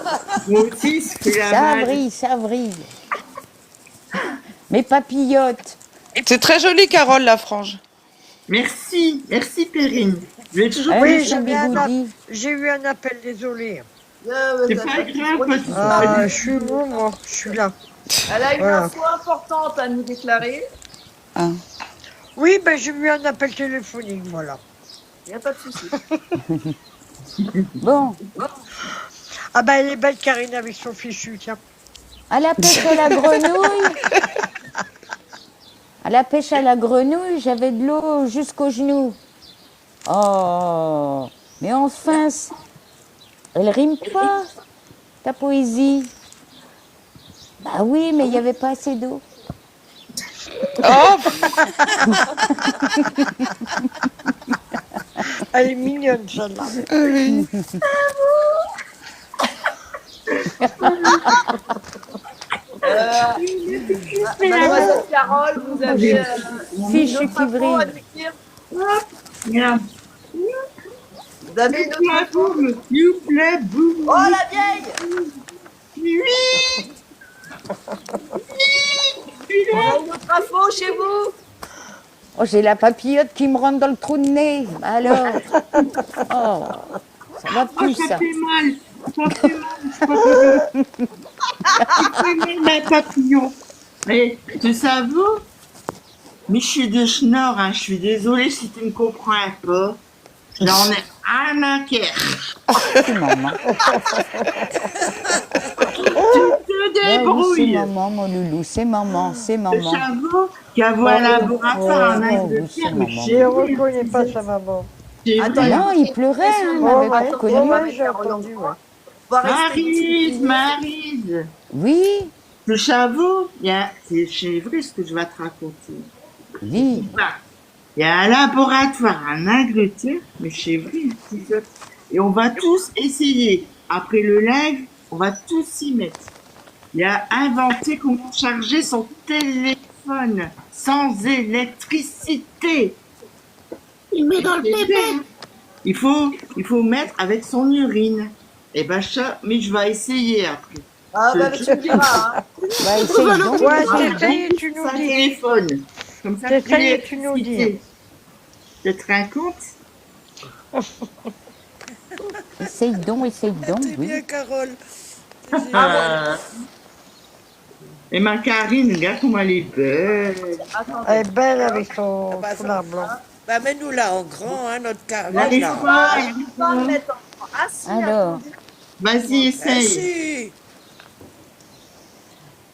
Moi aussi, c'est la Ça mode. brille, ça brille. Mes papillotes. C'est très joli, Carole, la frange. Merci, merci Perrine. Je vais toujours Ah Oui, oui, c'est bigoudi. j'ai eu un appel, désolé. C'est pas grave, parce que Ah, je suis où, moi? Je suis là. Elle a une Voilà. info importante à nous déclarer. Oui, ben j'ai eu un appel téléphonique, voilà. Il n'y a pas de souci. Bon, Ah ben elle est belle, Karine, avec son fichu, tiens. à la pêche à la grenouille. À la pêche à la grenouille, j'avais de l'eau jusqu'aux genoux. Oh, mais enfin, elle rime pas, ta poésie. Bah oui, mais il n'y avait pas assez d'eau. Oh, Elle est mignonne, celle-là. oui. Mademoiselle Carole, vous avez Fichu une qui autre info à brille. nous dire. regarde. Vous avez une autre info. You play boum. Oh, la vieille. Oui. On a une autre info chez vous. Oh, j'ai la papillote qui me rentre dans le trou de nez. Alors, oh, ça va Oh, plus ça ça. fait mal. Ça fait mal. Ça fait mal, ma papillon. Et tu savais, mais je suis de Schnorr, hein. Je suis désolée si tu ne comprends pas. J'en ai un à cœur. C'est maman. Tu te Ouais, oui, c'est débrouilles. maman, mon loulou. C'est maman, c'est Le maman. chameau qui a voulu un laboratoire en Ouais, oui, Angleterre, c'est mais maman. Je ne reconnais pas sa maman. j'ai Attends, vu. Non, il pleurait, hein, il m'avait pas reconnu. ouais, j'ai entendu, ouais. On va rester Maryse, Maryse, Oui, le chameau, c'est vrai ce que je vais te raconter. oui. Il y a un laboratoire en Angleterre, mais c'est vrai, c'est ça. Et on va tous essayer. Après le live, on va tous s'y mettre. Il a inventé comment charger son téléphone sans électricité. Il met dans le pépé. Il faut mettre avec son urine. Et ben ça, mais je vais essayer après. Ah, bah, tu me diras, hein. Bah, essaye donc. Ouais, Ah, t'essayes, tu nous sans dis. téléphone. Comme ça, T'essayes, plus tu nous dis. d'électricité. Tu te rends compte? Essaye donc, C'est oui. bien, Carole. Et ma Karine, regarde comment elle est belle. Elle est belle avec son bah, foulard blanc. Bah, mets-nous là en grand, hein, notre Carole. N'arrive là. pas, Pas le mettre en... Ah, si, Alors, Vas-y, essaye. Merci.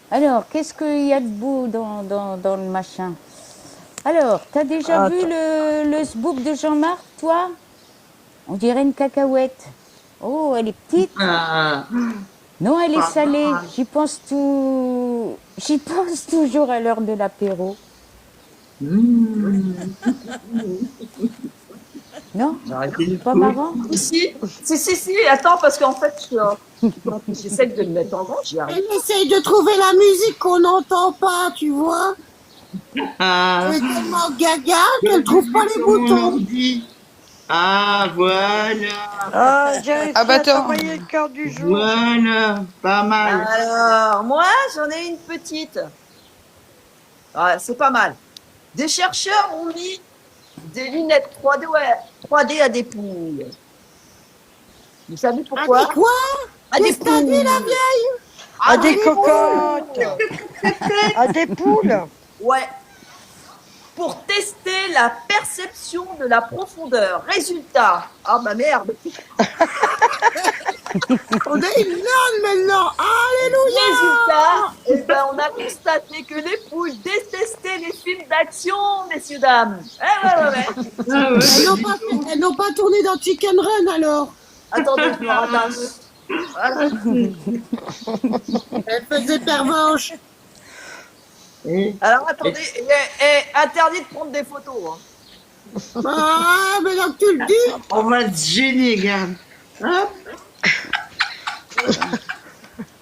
alors, qu'est-ce qu'il y a de beau dans le machin? Alors, t'as déjà vu le sboop de Jean-Marc, toi? On dirait une cacahuète. Oh, elle est petite. Ah, Non, elle est salée. J'y pense toujours à l'heure de l'apéro. Non? C'est pas marrant? Si, attends, parce qu'en fait, j'essaie de le mettre en grand, j'y arrive. Elle essaye de trouver la musique qu'on n'entend pas, tu vois. ah, Elle est tellement gaga qu'elle trouve pas les boutons. Ah, voilà. Ah, j'ai réussi Ah, bah, à attends. t'envoyer le cœur du jour. Voilà, pas mal. Alors, moi, j'en ai une petite. Ouais, c'est pas mal. Des chercheurs ont mis des lunettes 3D, ouais, 3D à des poules. Vous savez pourquoi? Ah, quoi? À des Qu'est-ce que t'as dit, la poules. À des poules. cocottes. À des poules. Ouais. Pour tester la perception de la profondeur. Résultat. Ah, bah merde. On a une nonne maintenant. Alléluia. Résultat, eh ben, on a constaté que les poules détestaient les films d'action, messieurs, dames. Ouais. Elles n'ont pas tourné dans Chicken Run alors. Attendez, je me rattache. Voilà. Elle faisait pervenche. Eh, Alors attendez, interdit de prendre des photos. Hein. Ah, mais donc tu le dis. on va se gêner, regarde. Hop.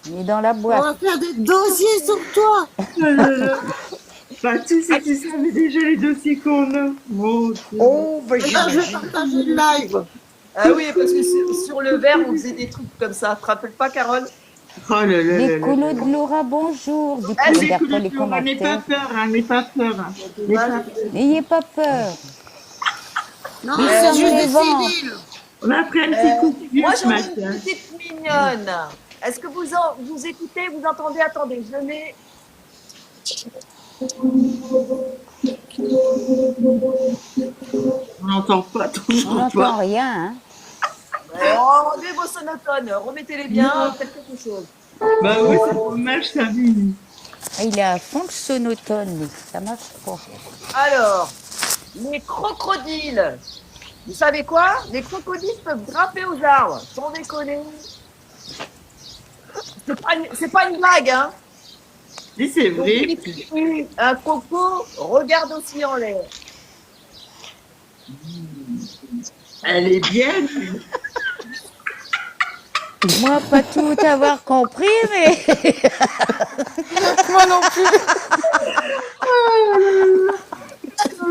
Il est dans la On boîte. va faire des dossiers sur toi. Bah, tu sais, tu savais déjà les dossiers qu'on a. Mon Dieu. Oh, bah Là, je vais j'imagine. partager le live. Ah oui, parce que sur le verre, on faisait des trucs comme ça. Tu te rappelles pas, Carole? Oh là là là Les là colos là. de Laura, bonjour. Du coup, Ah, on j'ai regarde pas les N'aie pas commentaires. peur, hein, n'aie pas peur. Hein. N'aie pas peur. N'ayez pas peur. Non, Nous c'est sommes juste les des vents. civils. On a pris un petit coup de vieux Moi, ce j'en ai matin. une petite mignonne. Est-ce que vous écoutez, vous entendez? Attendez, je mets. On n'entend pas, On toujours n'entend pas. rien. Hein. Enlevez vos sonotones, remettez-les bien, faites quelque chose. Bah oui, c'est dommage, ça vit. Ah, il est à fond le sonotone, mais ça marche pas. Alors, les crocodiles. Vous savez quoi? Les crocodiles peuvent grimper aux arbres, sans déconner. C'est pas une blague, hein? Si, c'est Donc, vrai. un coco regarde aussi en l'air. Elle est bien. Moi, pas tout avoir compris, mais Moi non plus.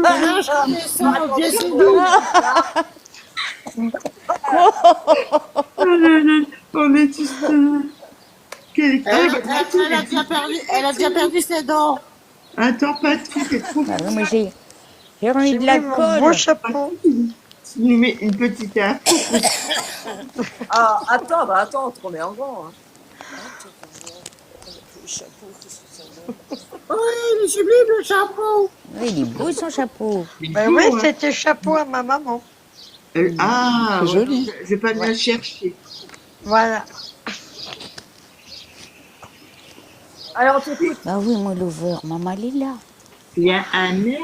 Là, je connais ça, Jessie. Oh là là, on est tous. Quel Elle a déjà perdu ses dents. Attends, pas tout, c'est trop. Ah oui, moi j'ai remis J'ai de mis mon beau l'alcool. chapeau. Tu nous mets une petite info. Ah, attends, bah attends, on te remet en grand. Hein. Oui, il est sublime le chapeau. Oui, il est beau son chapeau. Ben oui, c'était chapeau à ma maman. Ah, C'est ouais, joli. je vais pas bien chercher. Voilà. Alors, on t'écoute. Bah oui, mon lover, maman, elle est là. Il y a un air,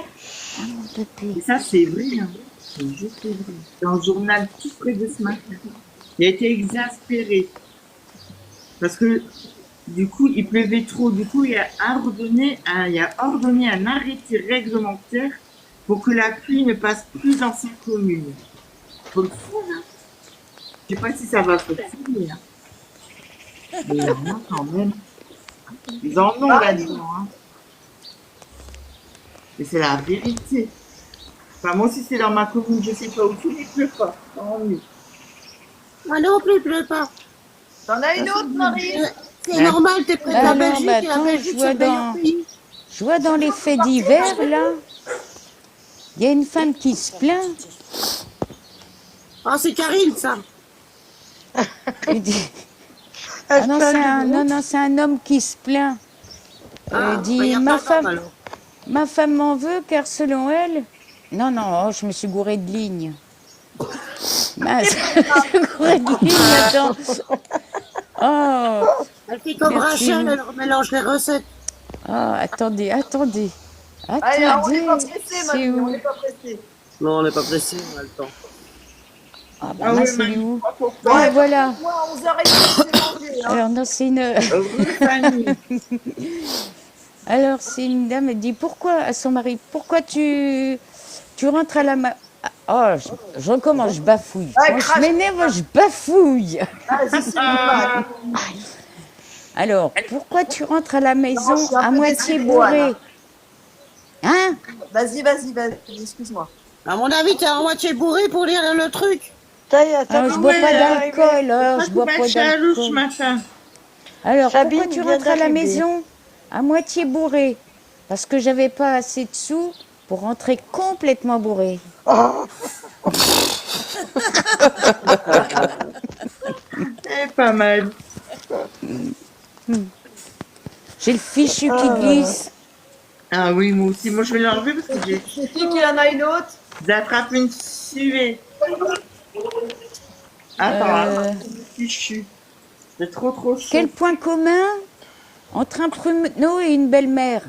Ah, mon bébé. et ça c'est vrai, hein. C'est juste vrai. Dans le journal tout près de ce matin. Il a été exaspéré. Parce que du coup, il pleuvait trop. Du coup, il a ordonné un arrêté réglementaire pour que la pluie ne passe plus dans sa commune. Faut le fou, hein. Je sais pas si ça va fonctionner. Hein. Mais il y en a quand même. Ils en ont là-dedans. Hein. Et c'est la vérité. Enfin, moi aussi, c'est dans ma commune, je sais pas où tout, il pleut pas. Tant mieux. Moi non plus, il pleut pas. T'en as une autre, Marie? C'est normal, t'es près de Ah la non, Belgique bah et la attends, Belgique, je vois c'est le meilleur dans- pays. Je vois dans les faits divers, là, il y a une femme qui se plaint. Ah, c'est Karine, ça. Elle dit- Ah non, c'est un homme qui se plaint. Ah, dit, bah, y a ma pas d'homme, femme, alors. ma femme m'en veut car selon elle... Non, non, oh, je me suis gourée de ligne. Mince, je me suis gourée de ligne, attends. Oh, Elle fait comme Merci. Rachel, elle mélange les recettes. oh, attendez. Allez, alors, on n'est pas pressé, C'est Marie, on où? n'est pas pressé. Non, on n'est pas pressé, on a le temps. Ah bah Ah mince, oui, c'est où? pourquoi Ah, voilà. Moi, à 11h30, c'est mangé. Hein. Alors, non, c'est une... Alors, c'est une dame, elle dit pourquoi à son mari, pourquoi tu rentres à la Oh, je recommence, je bafouille. Ouais, Quand je crache. m'énerve, je bafouille. Vas-y, c'est normal. Alors, pourquoi tu rentres à la maison je suis un à peu moitié déçue, bourré? Anna. Hein? Vas-y, excuse-moi. À mon avis, t'es à moitié bourré pour lire le truc. Ça y est, Ah, je bois pas d'alcool, oh, je bois pas chalouche d'alcool. matin. Alors, Sabine pourquoi tu vient rentres à la d'arriver. maison à moitié bourré? Parce que j'avais pas assez de sous pour rentrer complètement bourré. C'est pas mal. J'ai le fichu qui glisse. Ah oui, moi aussi. Moi, je vais l'enlever parce que j'ai C'est qui en a une autre? attrapé une suée. Attends, fichu. C'est trop chaud. Quel point commun entre un pruneau et une belle-mère?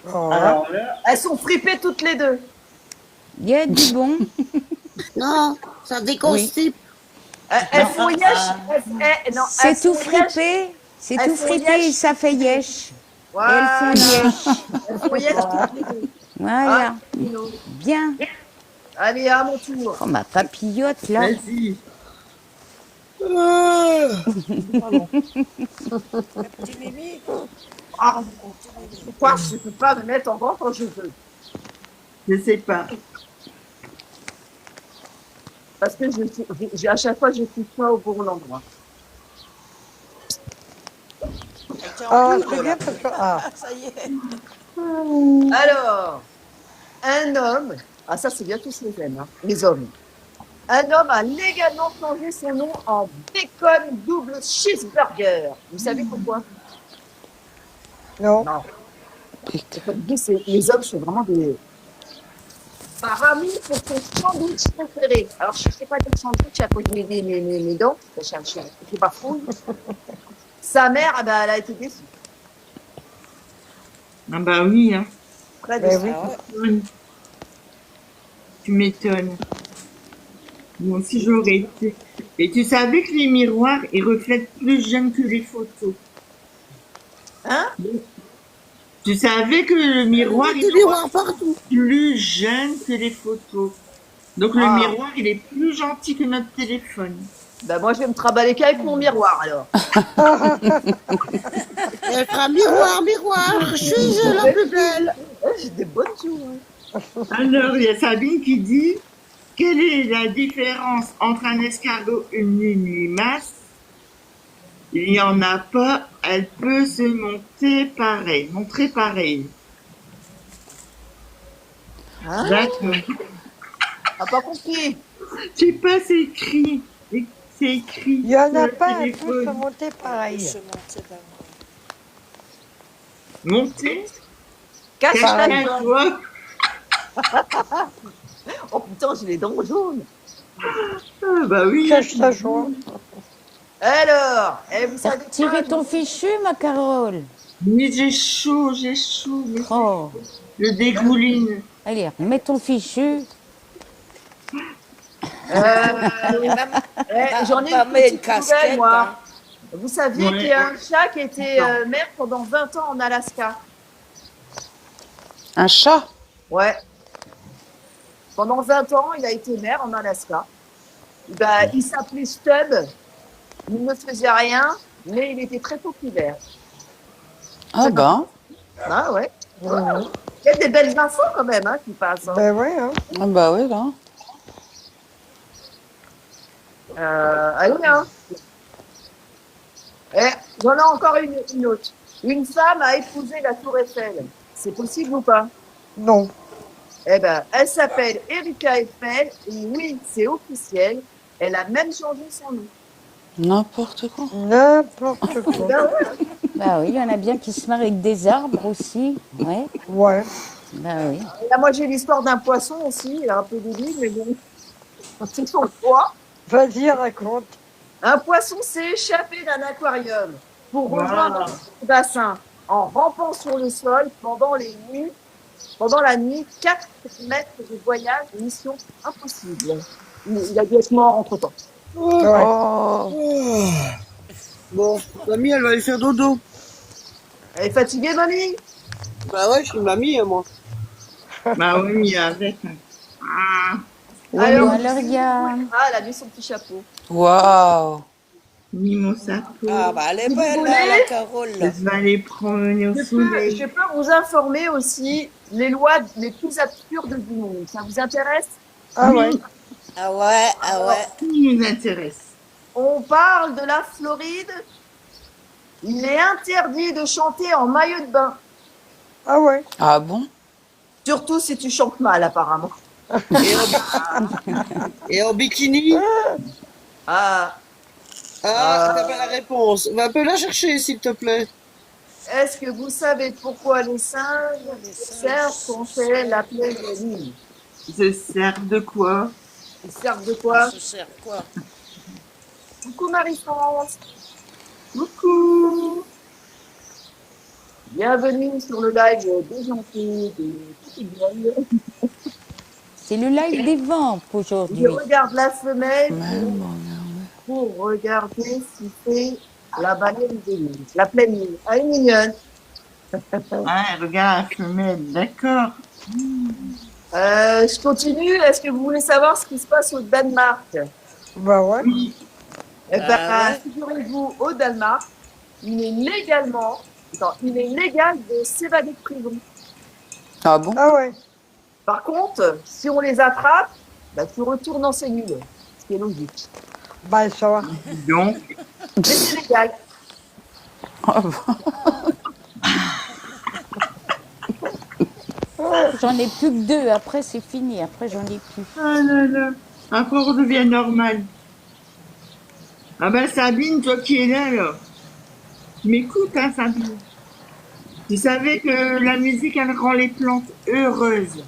Alors là, Elles sont fripées toutes les deux. Il y a du bon. Non, ça déconstipe. Elles font yesh. Non, C'est elles tout font yesh. fripé. C'est Elles tout font fripé et yesh. ça fait yesh. Et Voilà. elles font yesh. Elles font yesh toutes les deux. Voilà. Ah, Tino. Bien. Allez, à mon tour. Oh, ma papillote, là. Vas-y. Petit Mimi. Ah, pourquoi je ne peux pas me mettre en rang quand je veux? Je sais pas. Parce que à chaque fois, je ne suis pas au bon endroit. Ah, c'est bien parce que. Ah, Ça y est. Alors, un homme, ah ça c'est bien tous les hommes, hein, les hommes. Un homme a légalement changé son nom en Bacon Double Cheeseburger. Vous savez pourquoi? non. Non. Les hommes sont vraiment des paramis pour son sandwich préféré. Alors je ne sais pas quel sandwich à cause de mes dents. Je ne pas fou. Sa mère, ah ben, elle a été déçue. Ah bah oui, hein. Très Mais déçue. oui. Tu m'étonnes. Moi aussi j'aurais été. Et tu savais que les miroirs, ils reflètent plus jeune que les photos. Hein? Tu savais que le miroir, Des il est miroirs partout. plus jeune que les photos. Donc le Ah. miroir, il est plus gentil que notre téléphone. Ben moi je vais me travailler qu'avec mon miroir alors. Elle fera miroir, miroir, je suis la plus belle. J'ai des bonnes joues. Alors, il y a Sabine qui dit quelle est la différence entre un escargot et une limace? Il n'y en a pas, elle peut se montrer pareil. Hein? D'accord. Ah, pas compris. Je sais pas, c'est écrit. C'est écrit. Il n'y en sur a le pas un peu téléphone. se monter pareil. Se monter dans Monter? Cache ta Pareil. joie. Cache-toi. Oh putain, j'ai les dents jaunes. Ah, bah oui. Cache ta joie. Alors, vous T'as savez retiré quoi? ton fichu, ma Carole? Mais j'ai chaud. Mais Oh. je dégouline. Allez, mets ton fichu. J'en ai pas une mettre une petite nouvelle, casquette, moi. hein. Vous saviez Ouais. qu'il y a un chat qui était maire pendant 20 ans en Alaska? Un chat. Ouais. Pendant 20 ans, il a été maire en Alaska. Ben, il s'appelait Stubb. Il ne faisait rien, mais il était très populaire. Ah ben. Ah ouais. Il y a des belles infos quand même qui passent. Hein. Ben oui, hein. Ah bah oui, là. Allez, hein. J'en ai encore une autre. Une femme a épousé la Tour Eiffel. C'est possible ou pas? Non. Eh ben, elle s'appelle Erika Eiffel et oui, c'est officiel. Elle a même changé son nom. N'importe quoi. N'importe quoi. Ben ouais. Bah oui, il y en a bien qui se marient avec des arbres aussi. Ouais. Ouais. Bah oui. Et là, moi, j'ai l'histoire d'un poisson aussi. Il est un peu débile, mais bon. C'est son poids. Vas-y, raconte. Un poisson s'est échappé d'un aquarium pour rejoindre le bassin en rampant sur le sol pendant la nuit, 4 mètres de voyage, mission impossible. Il a dû être mort entre-temps. Ouais. Oh. Bon, mamie, elle va aller faire dodo. Elle est fatiguée, mamie? Bah ouais, je suis mamie, moi. Bah oui, avec. Ah, Alors, alors, il y a... Ah, elle a mis son petit chapeau. Waouh. ni mon saco. Ah, bah, elle est Vous belle, voulez là, la Carole, là. Je vais aller promener au soleil. Je peux vous informer aussi les lois les plus absurdes du monde. Ça vous intéresse? Ah ouais. Ah ouais, ah ouais. Tout nous intéresse. On parle de la Floride. Il est interdit de chanter en maillot de bain. Ah ouais. Ah bon? Surtout si tu chantes mal, apparemment. Et en bikini? Ah, T'as pas la réponse. Va un peu la chercher, s'il te plaît. est-ce que vous savez pourquoi les singes servent qu'on fait l'appeler de l'île? Ils se servent de quoi? Ils servent de quoi? Ça se sert quoi? Coucou Marie-France. Coucou. Bienvenue sur le live des gentils, des petites gueules. C'est le live des vampes Je aujourd'hui. regarde la femelle. Même, bon, pour regarder si c'est la baleine de Nil. La pleine Nil. Ah, elle est mignonne. Ah, regarde la femelle, d'accord. Je continue. Est-ce que vous voulez savoir ce qui se passe au Danemark? Bah ouais. Eh ben, Ah ouais. figurez-vous, au Danemark, il est légal de s'évader de prison. Ah bon? Ah ouais. Par contre, si on les attrape, bah, tu retournes en cellule. Ce qui est logique. Bah ça va. Donc, Mais c'est légal. Ah bon. J'en ai plus que 2, après c'est fini, après j'en ai plus. ah là là, après on redevient normal. Ah ben Sabine, toi qui es là, tu m'écoutes, hein Sabine. Tu savais que la musique, elle rend les plantes heureuses.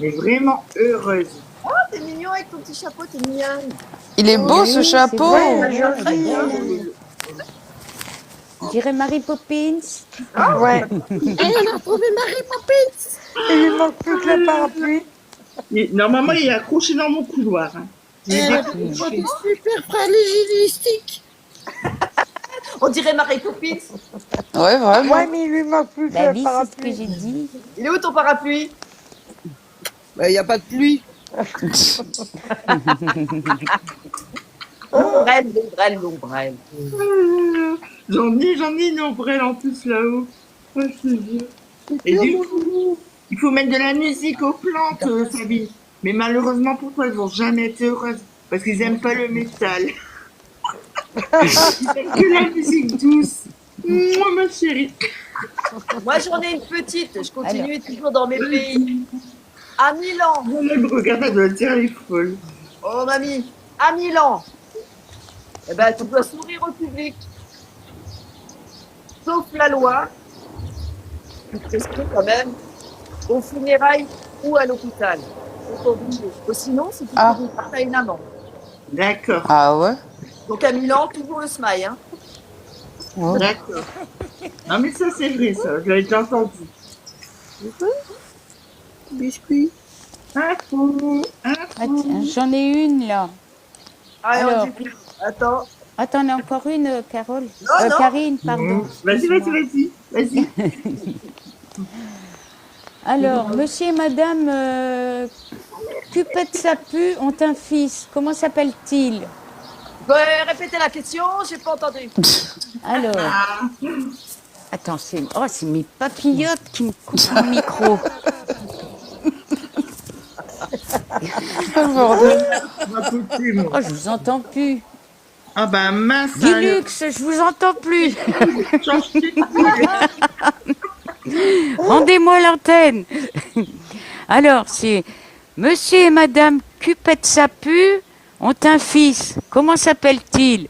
Mais vraiment heureuses. Oh, t'es mignon avec ton petit chapeau, t'es mignonne. Il est beau ce Oui, chapeau. c'est Ouais, vrai, joli. je dirais Mary Poppins. Ouais. Et on a trouvé Marie Poppins. Il lui manque plus que le parapluie. Normalement, il est accroché dans mon couloir. Hein. Et elle a des produits super fragilistique. On dirait Marie Poppins. Ouais, vraiment. Ouais, mais il lui manque plus que Bah le oui, c'est ce que parapluie. j'ai dit. Il est où ton parapluie? Il n'y a pas de pluie. L'ombrelle, l'ombrelle. J'en ai une ombrelle en plus là-haut. Oh, je te jure. Et du coup, il faut mettre de la musique aux plantes, Sabine. Mais malheureusement pour toi, elles vont jamais être heureuses. Parce qu'ils aiment pas le métal. Ils aiment que la musique douce. Moi, ma chérie. Moi, j'en ai une petite. Je continue toujours dans mes pays. À Milan. Elle me regarde, elle doit dire elle est folle. Oh, mamie. À Milan. Eh ben, tu dois sourire au public. Sauf la loi. Tu te prescris quand même aux funérailles ou à l'hôpital. C'est obligé. Ou sinon, c'est tu Ah. as une amende. D'accord, Ah ouais? Donc à Milan, toujours le smile. Hein. d'accord. Non mais ça c'est vrai ça, je l'avais déjà entendu. Biscuit. Info, Ah, tiens, j'en ai une là. Allez, Alors. on dit plus. Attends. Ah, t'en as encore une, Carole? Non, non. Karine, pardon. Vas-y. Alors, monsieur et madame Cupette Sapu ont un fils. Comment s'appelle-t-il? Répétez la question, j'ai pas entendu. Alors, attends, c'est mes papillotes qui me coupent le micro. Ah, bordel. Oh, je vous entends plus. Ah bah mince. Dilux, je vous entends plus. Rendez-moi l'antenne. Alors, c'est monsieur et madame Cupette Sapu ont un fils. Comment s'appelle-t-il?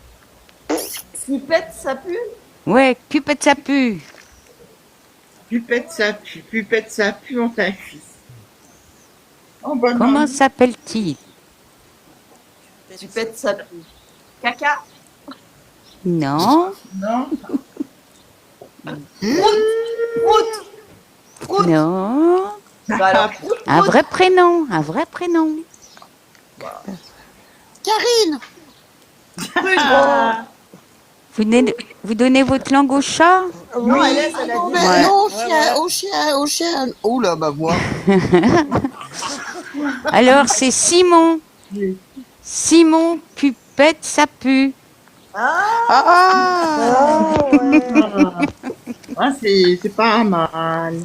Cupette, ça pue? Ouais, Cupette Sapu. Pupette ça pue, on t'a un fils. Oh bah Comment non. s'appelle-t-il? Cupette, ça pue. Caca. Non, Non. Prout. non. Bah alors, Un vrai prénom, un vrai prénom. Karine. Vous donnez votre langue au chat? non, elle a dit. Non, mais Ouais. non, au chien. Oh là, ma voix. Alors, c'est Simon. Simon Cupette Sapu. Ah, Ah ouais. Ah c'est pas mal.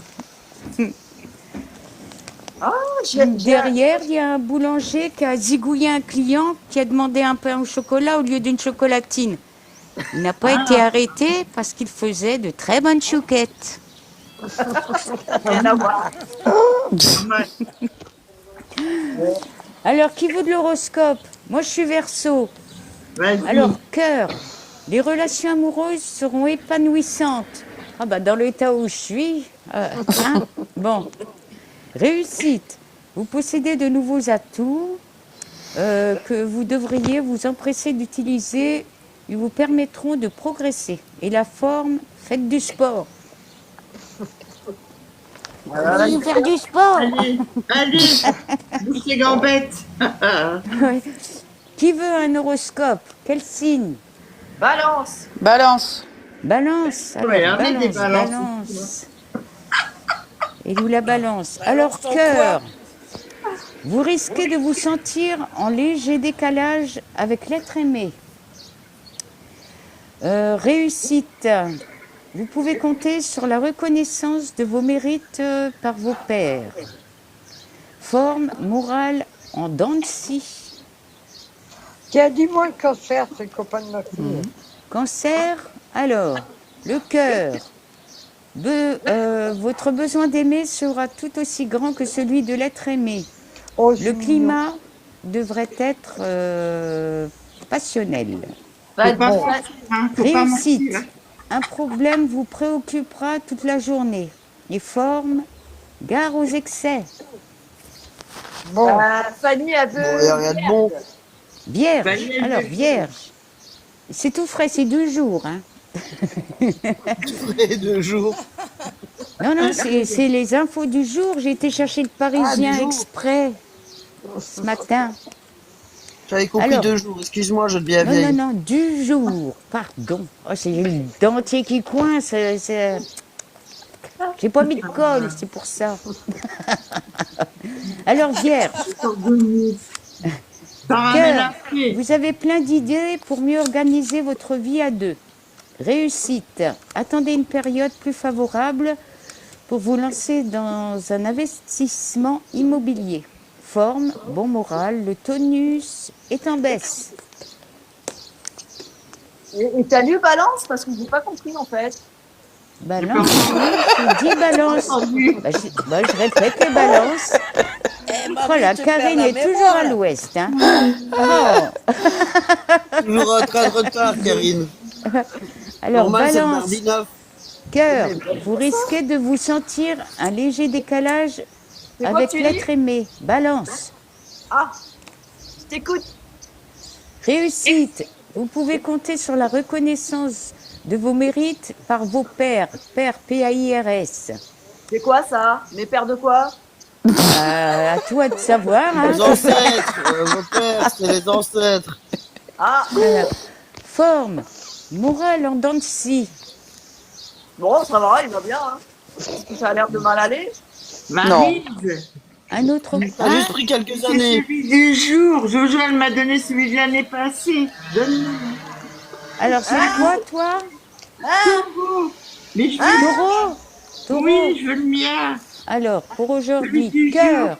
Derrière, il y a un boulanger qui a zigouillé un client qui a demandé un pain au chocolat au lieu d'une chocolatine. Il n'a pas été arrêté parce qu'il faisait de très bonnes chouquettes. Rien à voir. Pas mal. Alors, qui veut de l'horoscope? Moi, je suis Verseau. Vas-y. Alors, cœur, les relations amoureuses seront épanouissantes. Ah bah, dans l'état où je suis, hein. Bon. Réussite, vous possédez de nouveaux atouts que vous devriez vous empresser d'utiliser. Ils vous permettront de progresser. Et la forme, faites du sport. Vous voulez faire du sport? Allez, bouge tes gambettes. Ouais. Qui veut un horoscope? Quel signe? Balance. Balance. Balance. Alors, Ouais, on est des balance, balances. balance. Et d'où la balance? Balance Alors, ton cœur. Vous risquez de vous sentir en léger décalage avec l'être aimé. Réussite. Vous pouvez compter sur la reconnaissance de vos mérites par vos pairs. Forme morale en dents de scie. Tiens, dis-moi le cancer, c'est le copain de ma fille. Cancer, alors, le cœur. Votre besoin d'aimer sera tout aussi grand que celui de l'être aimé. Oh, Le c'est mignon. climat devrait être passionnel. Va Faut pas être mentir, hein, faut pas Réussite. mentir. Un problème vous préoccupera toute la journée. Les formes, gare aux excès. Bon, Fanny, elle veut. Bon, y a rien de bon. Vierge, Fanny, elle alors veut- vierge. C'est tout frais, c'est 2 jours. Hein. Et 2 jours. Non, non, c'est les infos du jour. J'ai été chercher le Parisien du jour. exprès ce matin. J'avais compris Alors. 2 jours. Excuse-moi, je deviens Non, vieille. non, non, du jour. Pardon. Oh, c'est le dentier qui coince. J'ai pas mis de colle, c'est pour ça. Alors, vierge, T'en ramènes cœur, après. vous avez plein d'idées pour mieux organiser votre vie à deux. Réussite, attendez une période plus favorable pour vous lancer dans un investissement immobilier. Forme, bon moral, le tonus est en baisse. Et t'as lu Balance? Parce que j'ai pas compris en fait. Balance, oui, je dis balance. Je répète les balances. Voilà, Karine est toujours à l'ouest. Hein. Oh. Toujours un train de retard, Karine. Alors, Normal, c'est le balance, mardi 9. cœur, vous risquez de vous sentir un léger décalage C'est quoi avec que tu l'être dis? aimé. Balance. Ah, je t'écoute. Réussite, vous pouvez compter sur la reconnaissance de vos mérites par vos pairs. Pairs, P-A-I-R-S. C'est quoi ça? Mes pères de quoi? À toi de savoir. Hein. Les ancêtres, vos pères, c'est les ancêtres. Ah, Voilà. Forme, morale en dents de scie. bon, ça va, il va bien. Hein. Est-ce que ça a l'air de mal aller? Maryse, Un autre. Ça a juste pris quelques c'est années. celui du jour. Jojo, elle m'a donné celui de l'année passée. Donne-le. Alors, c'est quoi, toi? Mais je veux... Taureau. Taureau. Oui, je veux le mien. Alors, pour Celui aujourd'hui, du cœur.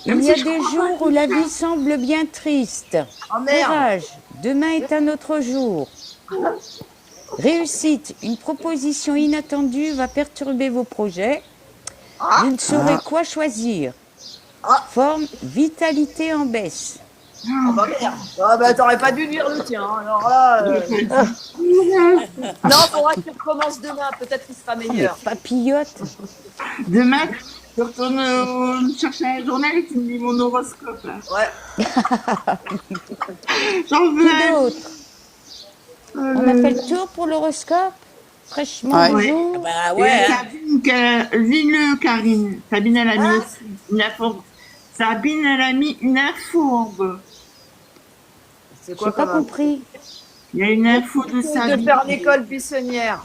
Il Même y a si je des crois jours pas où la tout vie semble bien triste. Oh merde. Courage, demain est un autre jour. Réussite, une proposition inattendue va perturber vos projets. Vous ne saurez quoi choisir. Forme, vitalité en baisse. Ah bah merde. Ah bah t'aurais pas dû lire le tien. Hein. Alors là. Non, faudra que tu recommences demain. Peut-être qu'il sera Oh, mais meilleur. papillote. Demain, je retourne chercher un journal et tu me lis mon horoscope. Là. Ouais. J'en veux Qui un. d'autre? On a fait le tour pour l'horoscope? Fraîchement Ouais. du jour. Bah Et ouais. Sabine, lis-le, Karine. Sabine, elle a mis aussi une info. Sabine, elle a mis une info en bas. C'est J'ai quoi pas comme info? compris. Il y a une info de De Sabine. faire l'école buissonnière.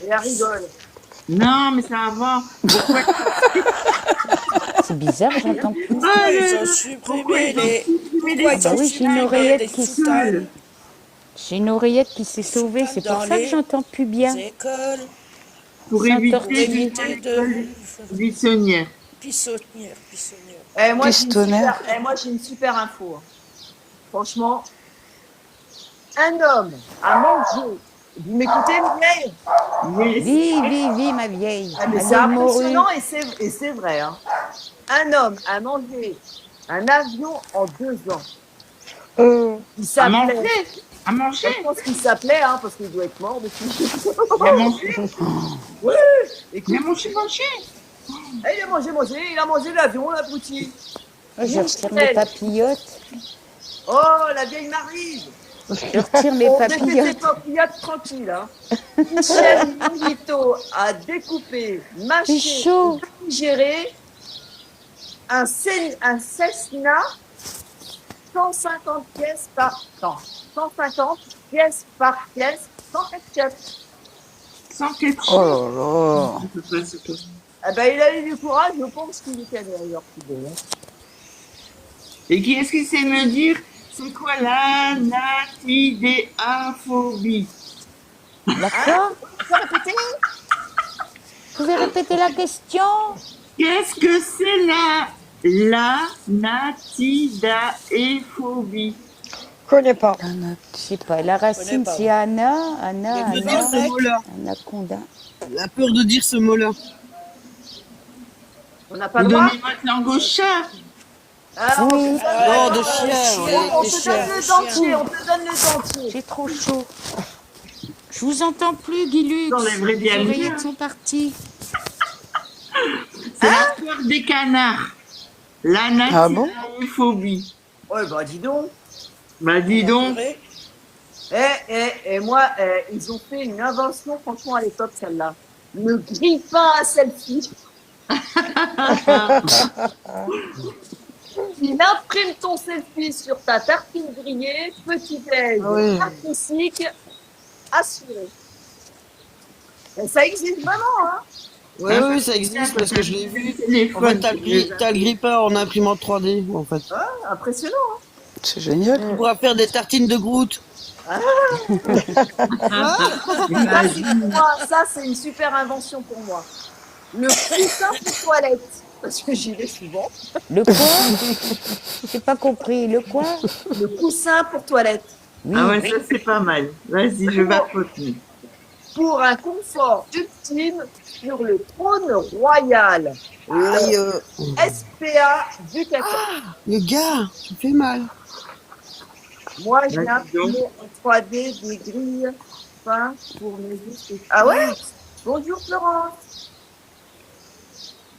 Et elle rigole. Non, mais ça va. Pourquoi C'est bizarre, j'entends plus. Pourquoi ils ont supprimé les... Pourquoi ils bah ont oui, j'ai une supprimé oreillette les qui sous-titres J'ai une oreillette qui s'est sauvée, c'est pour Dans ça que les j'entends plus bien. des écoles Pour Sans éviter tortiller. d'éviter de... buissonnière. Pissonnière. Eh, moi, Pistonnaire. j'ai une super info. Hein. Franchement, un homme a mangé. Vous m'écoutez, les vieilles? Vie, ma vieille. Ah, mais Allez, c'est morue. impressionnant et c'est vrai. Hein. Un homme a mangé un avion en 2 ans. Il À manger. s'appelait. À manger. Je pense qu'il s'appelait, hein, parce qu'il doit être mort depuis. À manger. Oui, écoute, Il a mangé. il a mangé l'avion, la poutine. Je retire mes papillotes. Oh, la vieille Maryse. Je retire mes On défait ses papillotes. papillotes tranquille. Hein. Michel Milito a découpé, C'est mâché, chaud. digéré un Cessna 150 pièces par... Non, 150 pièces par pièce sans ketchup. Sans ketchup. Oh Eh ben, il a eu du courage, je pense qu'il était meilleur qu'il est. Et qui est-ce qui sait me dire c'est quoi l'anatidéaphobie? La quoi? Vous pouvez répéter la question? Qu'est-ce que c'est l'anatidéaphobie? Je connais pas. Je sais pas. La racine, pas, c'est Anna, De dire ce mot-là. Anaconda. La peur de dire ce mot-là. On n'a pas Vous le droit. donnez votre langue au chat. Ah, Oui. Non, de chien. on Des te chiens. donne le dentier, on te donne le dentier. J'ai trop chaud. Je vous entends plus, Guilux. J'enlèverai bien Les le oreillettes mien. sont parties. C'est la peur des canards. Ah bon? L'anatidéaphobie. Ouais, bah dis donc. Bah dis donc. Et moi, ils ont fait une invention, franchement, à l'époque, celle-là. Le grippin à selfie. Il imprime ton selfie sur ta tartine grillée, petit déj, Oui. artistique, assuré. Et ça existe vraiment, hein. Oui, ça existe parce que je l'ai vu. En fait, Téléphone. t'as le grippin en imprimante 3D, en fait. Ah, impressionnant, hein. C'est génial. On pourra faire des tartines de Groot. Ça, c'est une super invention pour moi. Le coussin pour toilette. Parce que j'y vais souvent. Le quoi? J'ai pas compris. Le quoi? Le coussin pour toilette. Oui. Ah ouais, ça c'est pas mal. Vas-y, je vais retenir. Pour un confort ultime sur le trône royal. Aïe, SPA du caca. le gars, tu fais mal. Moi, j'ai Vas-y imprimé en 3D des grilles fins pour mes yeux. Ah ouais? Bonjour Florence.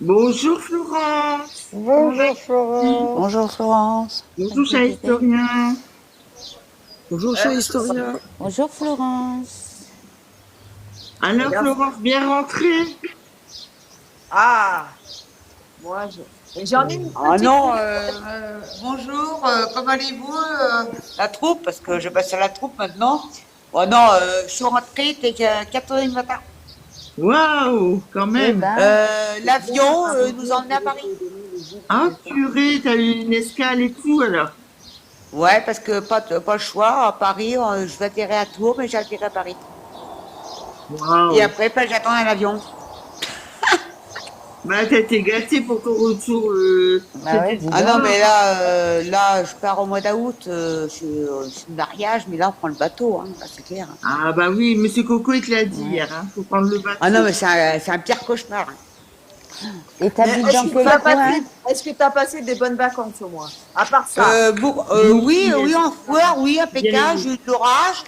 Bonjour Florence. Bonjour Florent. Bonjour Florence. Bonjour chat historien. Bonjour, cher historien. Bonjour, Florence. Alors Florence, bien rentrée? Ah, moi, j'en ai une Ah petite. non, bonjour, comment allez-vous la troupe, parce que je passe à la troupe maintenant. Oh non, je suis rentrée, t'es 4h du matin. Waouh, quand Eh même. ben, L'avion nous emmène à Paris. Ah purée, t'as eu une escale et tout alors. Ouais, parce que pas le choix, à Paris, je vais atterrir à Tours, mais j'atterris à Paris. Waouh. Et après, ben, j'attends un avion. Bah t'as été gâtée pour ton retour. bah ouais, dis Ah non, donc. mais là, je pars au mois d'août, je suis le mariage, mais là, on prend le bateau, hein, là, c'est clair. Ah bah oui, Monsieur Coco il te l'a dit hier, hein. Faut prendre le bateau. Ah non, mais c'est un pire cauchemar. Et t'habites dans quel coin? Est-ce que tu as passé des bonnes vacances au moins? À part ça. Oui, en foire, oui, impeccable, j'ai eu de l'orage.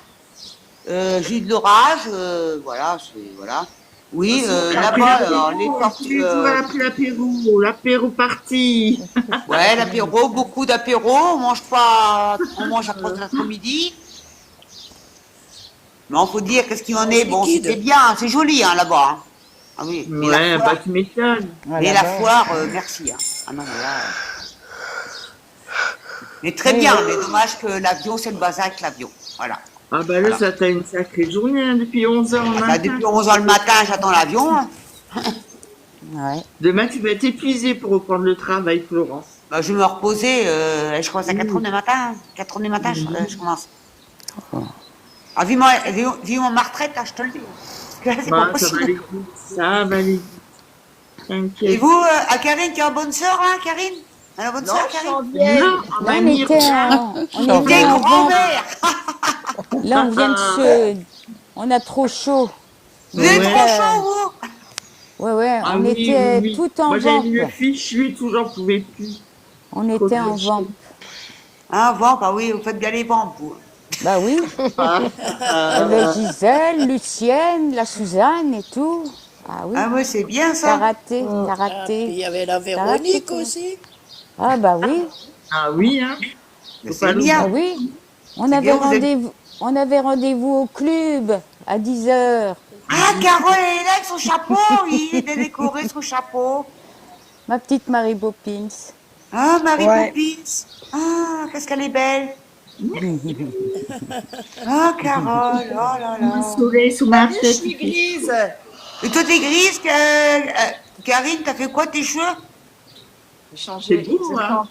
Voilà, voilà. Oui, là-bas, les Tous les jours après l'apéro parti. ouais, l'apéro, beaucoup d'apéro, on mange pas, on mange à 3 l'après-midi. Mais on faut dire qu'est-ce qu'il en est, bon, c'était bien, c'est joli, hein, là-bas. Hein. Ah oui, mais Ouais, la bah foire, tu m'étonnes. mais la foire, merci. Hein. Ah non, mais là... Mais très bien, mais dommage que l'avion, c'est le bazar avec l'avion. Voilà. Ah bah là, Voilà. ça t'a une sacrée journée, hein, depuis 11h le Bah, matin. depuis 11h le matin, j'attends l'avion. Hein. Ouais. Demain, tu vas être épuisée pour reprendre le travail, Florence. Bah, je vais me reposer, je commence à 4h du matin. 4h du matin, je commence. Ah, vivement ma retraite, là, je te le dis. Parce que là, c'est pas Bah, ça va possible. aller vite. Ça va aller vite. Et T'inquiète. vous, à Karine, tu as une bonne sœur, là, Karine? Elle a une bonne Non, sœur, je suis Karine? en vieille. Non, Là, ma on mire. était en T'es vente. grand-mère! Là, on vient de se... On a trop chaud. Vous êtes Ouais. trop chaud, vous? Ouais, Ah on oui, était oui, oui. tout en Moi, j'avais vente. mis le fichu et tout, j'en pouvais plus. On était en chaud. vente. Ah, bon, bah oui, vous faites bien les ventes, vous. Bah oui. Il y avait Gisèle, Lucienne, la Suzanne et tout. Ah oui. Ah, ouais, c'est bien, T'as ça. raté, t'as Ah, puis il raté. y avait la raté, Véronique toi. aussi. Ah bah oui, Ah oui, hein. Mais Faut pas c'est ah bien. oui. On C'est avait bien, vous êtes- rendez-vous. On avait rendez-vous au club à 10h. Ah, Carole, elle est là avec son chapeau, il est décoré, son chapeau. Ma petite Marie Poppins. Ah, Marie Ouais. Poppins. Ah, qu'est-ce qu'elle est belle. Ah, Carole, oh là Le là. soleil sur T'as ma vu, je tête. suis grise. Et toi, t'es grise, Karine, t'as fait quoi tes cheveux? J'ai C'est changé. beau, hein.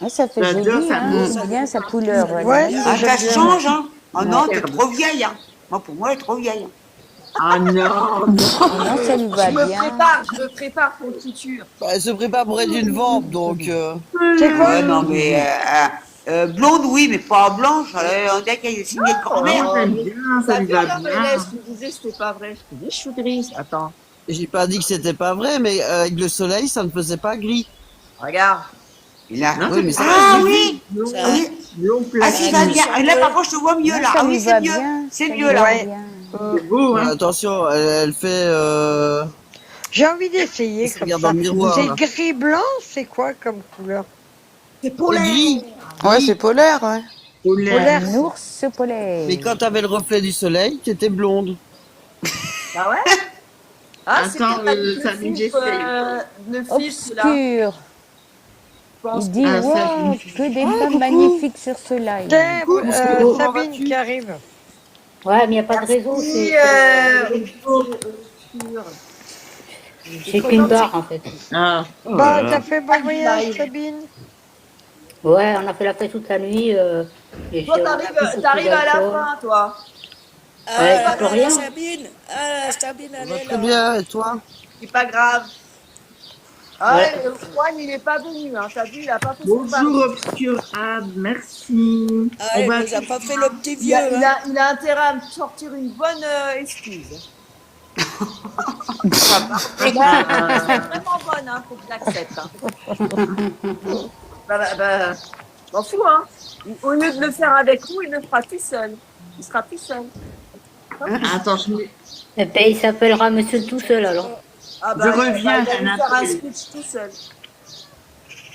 Ah, ça fait J'adore joli, ça. hein. C'est bien sa couleur. Ouais, Voilà. Ah, j'aime ça bien. change, hein. Oh non, t'es Merde. trop vieille, hein. Moi, pour moi, elle est trop vieille. Ah non, non. Non, ça lui va bien. Je me prépare pour le futur. Bah, elle se prépare pour être une vampe, donc. C'est quoi? Ouais, non, mais blonde, oui, mais pas blanche. On dirait qu'elle est signée de Ah, grand-mère. moi, j'aime bien, ça T'as lui vu va alors, bien. Hélène, je te disais c'était pas vrai. Je te dis, je suis grise. Attends, J'ai pas dit que c'était pas vrai, mais avec le soleil, ça ne faisait pas gris. regarde. Il a... Non, Oui, c'est mais pas ça- Ah gris. oui, Blond, Ça- oui. blond Ah plat. si, ça va bien. Et là, par contre, je te vois mieux, Non, là. ça Ah lui oui, va c'est mieux. bien. C'est Ça mieux, lui là. va Ouais. bien. C'est beau, Ouais, hein. attention, elle fait. J'ai envie d'essayer Se comme regarde ça. dans le miroir, C'est là. gris-blanc, c'est quoi comme couleur? C'est pour les. Gris. Ouais, c'est polaire, ouais. Polaire. Un ours polaire. Mais quand t'avais le reflet du soleil, t'étais blonde. Bah ouais. Ah, c'est Attends, peut-être avec ça le dit filtre, j'essaye. le filtre là. Obscur. Je pense. Il dit, Ah, ça, waouh, je- que des femmes magnifiques sur ce live. Tiens, Comment Sabine vas-tu qui arrive. Ouais, mais il n'y a pas de réseau, Oui, obscur. c'est qu'une barre en fait. Ah, oh Bah, là là. t'as fait bon voyage, Sabine? Ouais, on a fait la fête toute la nuit. Et Toi, on a pris beaucoup t'arrives à la d'alcool. fin, toi. Ah, Ouais, là, plus là, rien. Sabine. Ah, Sabine, Ça elle va est très là. bien, et toi? C'est pas grave. Ah Ouais. ouais, Juan, il est pas venu, hein. T'as vu, il a pas fait son Bonjour, Obscur Ab, merci. Ah, On il va nous a pas fait le petit Il a, vieux, il hein. a, il a intérêt à me sortir une bonne excuse. C'est vraiment bonne, hein, faut que je l'accepte. Hein. M'en fous, hein. Au lieu de le faire avec nous, il le fera tout seul. Il sera tout seul. Attends, je mets... Et ben, il s'appellera Monsieur tout seul alors. Ah Je reviens, il va un nous faire un appel. speech tout seul.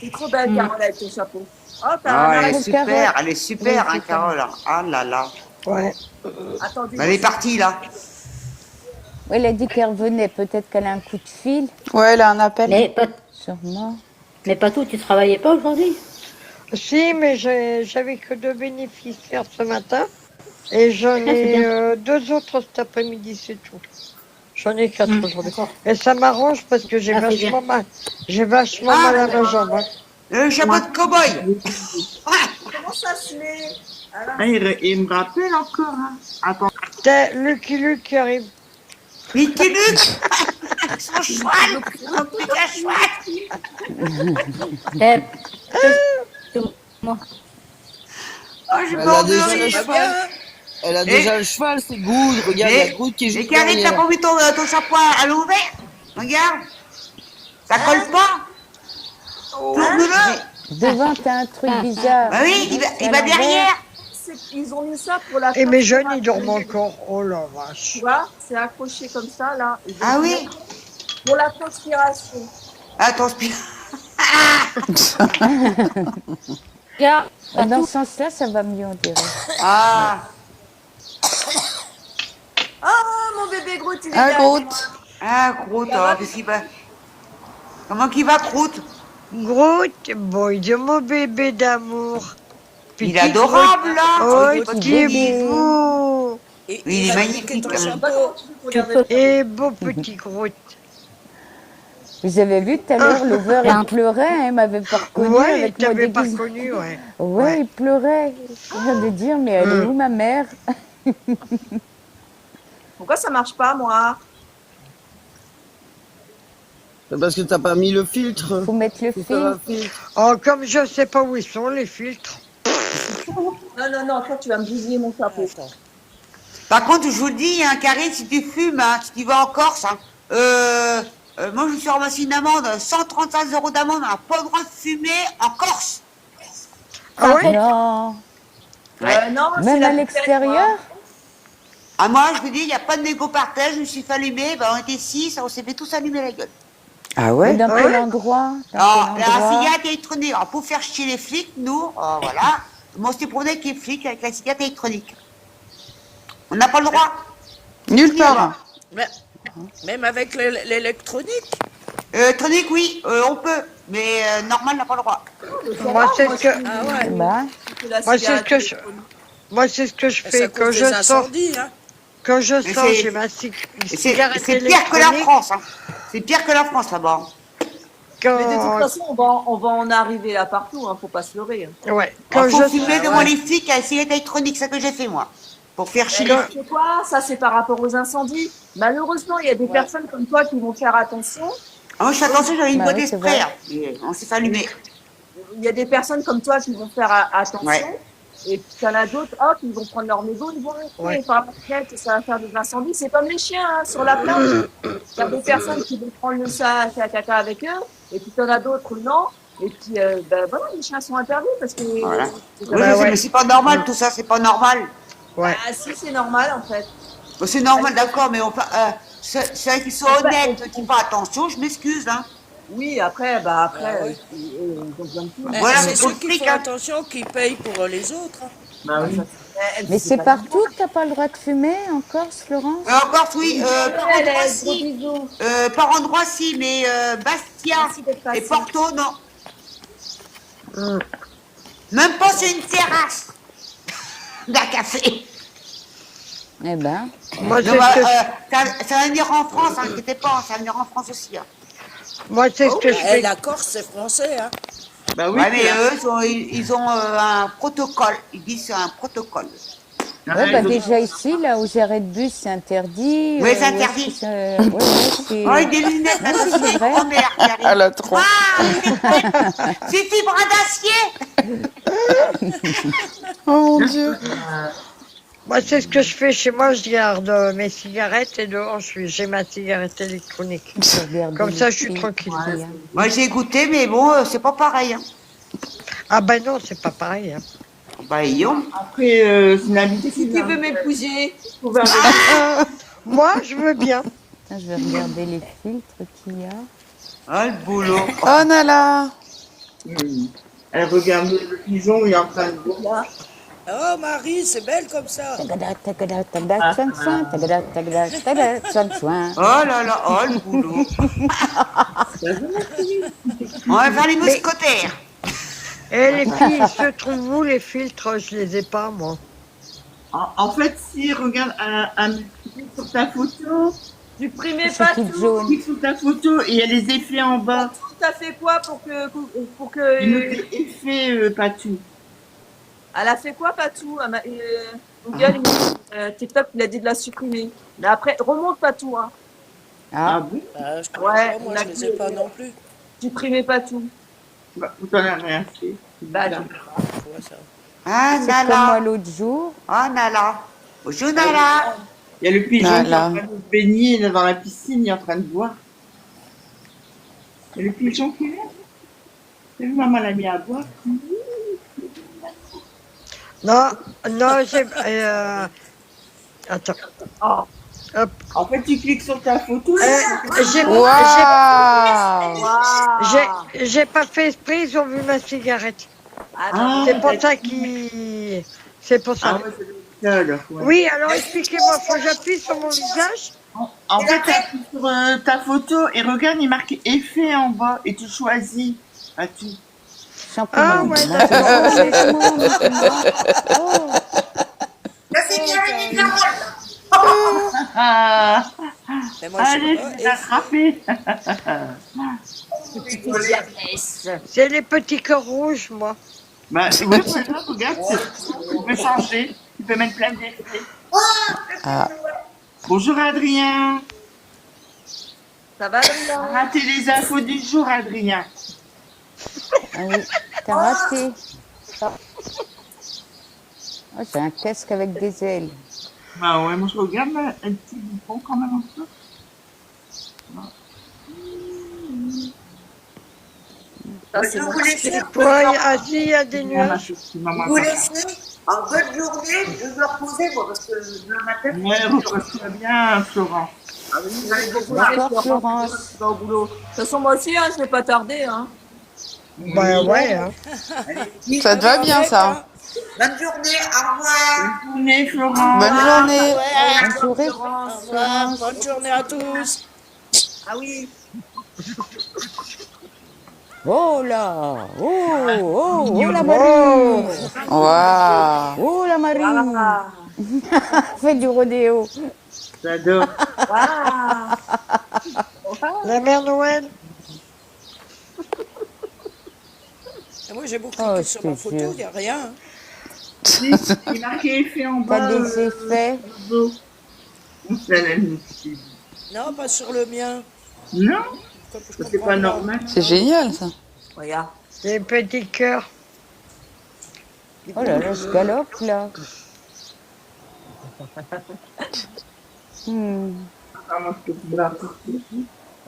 C'est trop belle, Carole, avec ton chapeau. Oh, t'as Ah, un elle est arrêt. super, elle est super, hein, Carole. Ah là là. Ouais. Attendez. Elle est partie, là. Ouais, elle a dit qu'elle revenait. Peut-être qu'elle a un coup de fil. Ouais, elle a un appel. Sûrement. Mais pas tout, tu travaillais pas aujourd'hui? Si, mais j'avais que 2 bénéficiaires ce matin. Et j'en ai 2 autres cet après-midi, c'est tout. J'en ai 4 aujourd'hui. Et ça m'arrange parce que j'ai Ah, c'est vachement mal. J'ai vachement mal à la jambe. Hein. Le chapeau de cow-boy. Comment ça se met? Ah, il me rappelle encore, hein. Attends. T'as Lucky Luke qui arrive. Mickey Luke. Son cheval. Un petit cheval. Eh, moi. Oh, j'ai Elle pas a envie déjà de le rire. cheval. Elle a déjà le cheval, c'est good. Regarde, il y a Good qui joue Et Karine, t'as derrière. pas mis ton chapeau à l'envers? Regarde. Ça colle pas. Tourne-le. Devant, t'as un truc bizarre. Bah oui, il À va l'envers. derrière. Ils ont mis ça pour la. Et mes jeunes, ils dorment encore. Oh la vache. Tu vois, c'est accroché comme ça, là. Ils ont Ah mis oui. Pour la transpiration. Attends, spire. Regarde, Dans ce sens-là, ça va mieux, on dirait. Ah. Ah, mon bébé Groot, il est Un là. Groot. Ah, Groot, oh, qu'est-ce qu'il va... Comment qu'il va, Groot? Groot, boy de mon bébé d'amour. Il est Petit adorable, là. Oh, Petit petit bébé. beau. Et Il est va magnifique, piquer ton hein. chapeau. Et beau petit Groot. Vous avez vu tout à l'heure, l'over, il pleurait, hein, il m'avait pas reconnu Ouais, avec moi t'avais pas déguisée. reconnu, ouais. Ouais, il pleurait. Je viens de dire, mais elle est où ma mère? Pourquoi ça marche pas, moi? C'est parce que t'as pas mis le filtre. Faut mettre le Faut faire un fil. filtre. Oh, comme je sais pas où ils sont, les filtres. Non, toi, tu vas me bousiller mon chapeau. Par contre, je vous le dis, hein, Karine, si tu fumes, hein, si tu vas en Corse, hein, moi, je me suis ramassé une amende, 135 € d'amende, on n'a pas le droit de fumer en Corse. Ah ouais? Non. Non, c'est Même la à l'extérieur? Ah, moi, je vous dis, il n'y a pas de négo partage, je me suis fait allumer, ben, on était 6, on s'est fait tous allumer la gueule. Ah Mais ouais? dans Ah quel ouais endroit? Dans Alors, quel la endroit? cigarette électronique, alors, pour faire chier les flics, nous, voilà, moi, on s'est promené avec les flics, avec la cigarette électronique. On n'a pas le droit. Nulle part. Même avec l'électronique. Tronic, oui, on peut, mais normal n'a pas le droit. Moi, c'est ce que, Ah ouais. Bah, moi, c'est ce que je, moi, c'est ce que je Ça fais cause quand des je sors. incendies, hein. Quand je Mais sors, c'est- j'ai ma C'est cigarette c'est pire que la électronique. France, hein. C'est pire que la France là-bas. Mais de toute Quand, façon, on va en arriver là partout, hein, faut pas se leurrer. Hein. ouais, Il quand faut je, fumer devant ouais. les flics à cigarette électronique, c'est ce que j'ai fait moi. Pour faire chier. quand, Tu sais quoi? Ça, c'est par rapport aux incendies. Malheureusement, il y a des personnes comme toi qui vont faire attention. Ah, moi, je suis attention, j'avais une Bah boîte oui, c'est d'esprit. vrai. Hein. Et on s'est fait allumer. Il y a des personnes comme toi qui vont faire attention. Ouais. Et puis, il y en a d'autres, hop, ils vont prendre leur mégot, ils vont rester Ouais. par la fenêtre et ça va faire des incendies. C'est comme les chiens, hein, sur la plage. Il y a des personnes qui vont prendre le sac à caca avec eux. Et puis, il y en a d'autres, non. Et puis, ben voilà, les chiens sont interdits parce que. Voilà. c'est Oui, comme je Bah sais, ouais. mais c'est pas normal, tout ça, c'est pas normal. ouais. Ah, si, c'est normal, en fait. Bon, c'est normal, d'accord, mais on ceux qui sont honnêtes, qui font attention, je m'excuse. Hein. Oui, après, Ah ouais. ils ont besoin de tout. Voilà, C'est mais ceux pour qui le fric, font hein. attention qui payent pour les autres. Hein. Bah oui. mais c'est partout que t'as pas le droit de fumer en Corse, Florence? En Corse, oui, par endroit, Gros si. bisous. Par endroit, si, mais Bastia Merci d'être et passé. Porto, non. Même pas sur une terrasse d'un café. Eh ben, Moi, Non, c'est bah, ce que, ça va venir en France, inquiétez pas, ça va venir en France aussi. Hein. moi, c'est ce que je Eh, fais. la Corse, c'est français. Hein. Bah oui, Ouais, mais c'est- eux, ils ont un protocole. Ils disent c'est un protocole. ouais, bah déjà ici, là, aux arrêts de bus, c'est interdit. Oui, c'est où est-ce interdit. que c'est- ouais, ouais, c'est... Oh, avec des lunettes, là, Non, si, c'est c'est une vrai. grand-mère qui arrive. À la tronche. Ah, c'est fibre d'acier. Oh mon Dieu. Moi, c'est ce que je fais chez moi. Je garde mes cigarettes et dehors, j'ai ma cigarette électronique. Regarde Comme les ça, je suis films, tranquille. aussi, hein. Moi, j'ai goûté, mais bon, c'est pas pareil. Hein. Ah ben non, c'est pas pareil. Hein. Bah, Guillaume. Après, c'est une habitude. Si tu veux m'épouser, Trouver un- Moi, je veux bien. Attends, je vais regarder les filtres qu'il y a. Ah, le boulot. Oh Nala. Elle regarde le pigeon, il est en train de boire. Oh, Marie, c'est belle comme ça. Tagada, tagada, tagada, soin, soin, tagada, tagada, tagada, soin, soin. Oh là là, oh le boulot. On va faire les mousquetaires. Et les filles, ils se trouvent où les filtres? Je les ai pas, moi. En fait, si regarde clique sur ta photo, supprimez C'est pas toute tout. jaune. clique sur ta photo et il y a les effets en bas. T'as fait quoi pour que Il me fait effet pas tout. Elle a fait quoi, Patou? Google, il m'a dit, TikTok, il a dit de la supprimer. Mais après, remonte Patou, hein. Ah Ah, bon? Je comprends Ouais, pas, moi, on a je les ai pas non plus. Supprimez Patou. Bah, vous en avez rien fait. Bah, Ouais, ça. Ah, c'est comme moi Nala. l'autre jour. Ah, Nala. Bonjour, Nala. Il y a le pigeon qui est Voilà. en train de se baigner là, dans la piscine, il est en train de boire. Il y a le pigeon qui est là. Et maman l'a mis à boire. Non, non, j'ai... Attends. oh. Hop. En fait, tu cliques sur ta photo. Waouh. J'ai pas fait esprit, ils ont vu ma cigarette. Ah, C'est pour ça qu'ils... C'est pour ça. Ah ouais, c'est ça alors. Ouais. Oui, alors expliquez-moi, faut que j'appuie sur mon visage? En fait, tu appuies sur ta photo et regarde, il marque effet en bas et tu choisis. Pas tout. Shampoing. Ah ouais, Moi, d'accord. c'est laisse-moi, laisse-moi. Oh. Ça, c'est bien une parole. Ah, Mais moi, je allez, sais pas. tu l'as attrapé. C'est les petits cœurs rouges, moi. Bah, oui, voilà, regarde, tu peux changer. Tu peux mettre plein d'effets. Ah. Bonjour Adrien. ça va, Adrien? Raté les infos du jour, Adrien. Ah oui, t'as raté. Oh, j'ai un casque avec des ailes. Bah ouais, moi je regarde un petit bouton quand même un peu. Ça, c'est bon. Ouais, ah si, il y a des nuages. Vous laissez en bonne journée, je dois reposer, moi, parce que le matin, Ouais, repose-toi bien, Florent. D'accord, Florence. Tu vas au boulot. De toute façon, moi aussi, hein, je vais pas tarder. Hein. Bah ouais, hein. Ça te va bien ça. bonne journée, au revoir. Bonne journée, Florent. Bonne journée. Bonne soirée. Au revoir, bonne journée à tous. Ah oui. Oh là, oh la Oh, Marie, Waouh. oh la Marie, Ah, fait du rodéo. J'adore. ah. la mère Noël. Et moi, j'ai beau Oh, cliquer je sur te ma photo, jure. il n'y a rien. Hein. Si, il est marqué effet en T'as bas. des effets. Beau. On se la laisse. Non, pas sur le mien. Non, Comme je ça, c'est comprends pas normal. C'est génial, ça. Regarde. Des petits cœurs. Oh là là, je galope là. Hmm. Ah, moi, je peux plus la porter.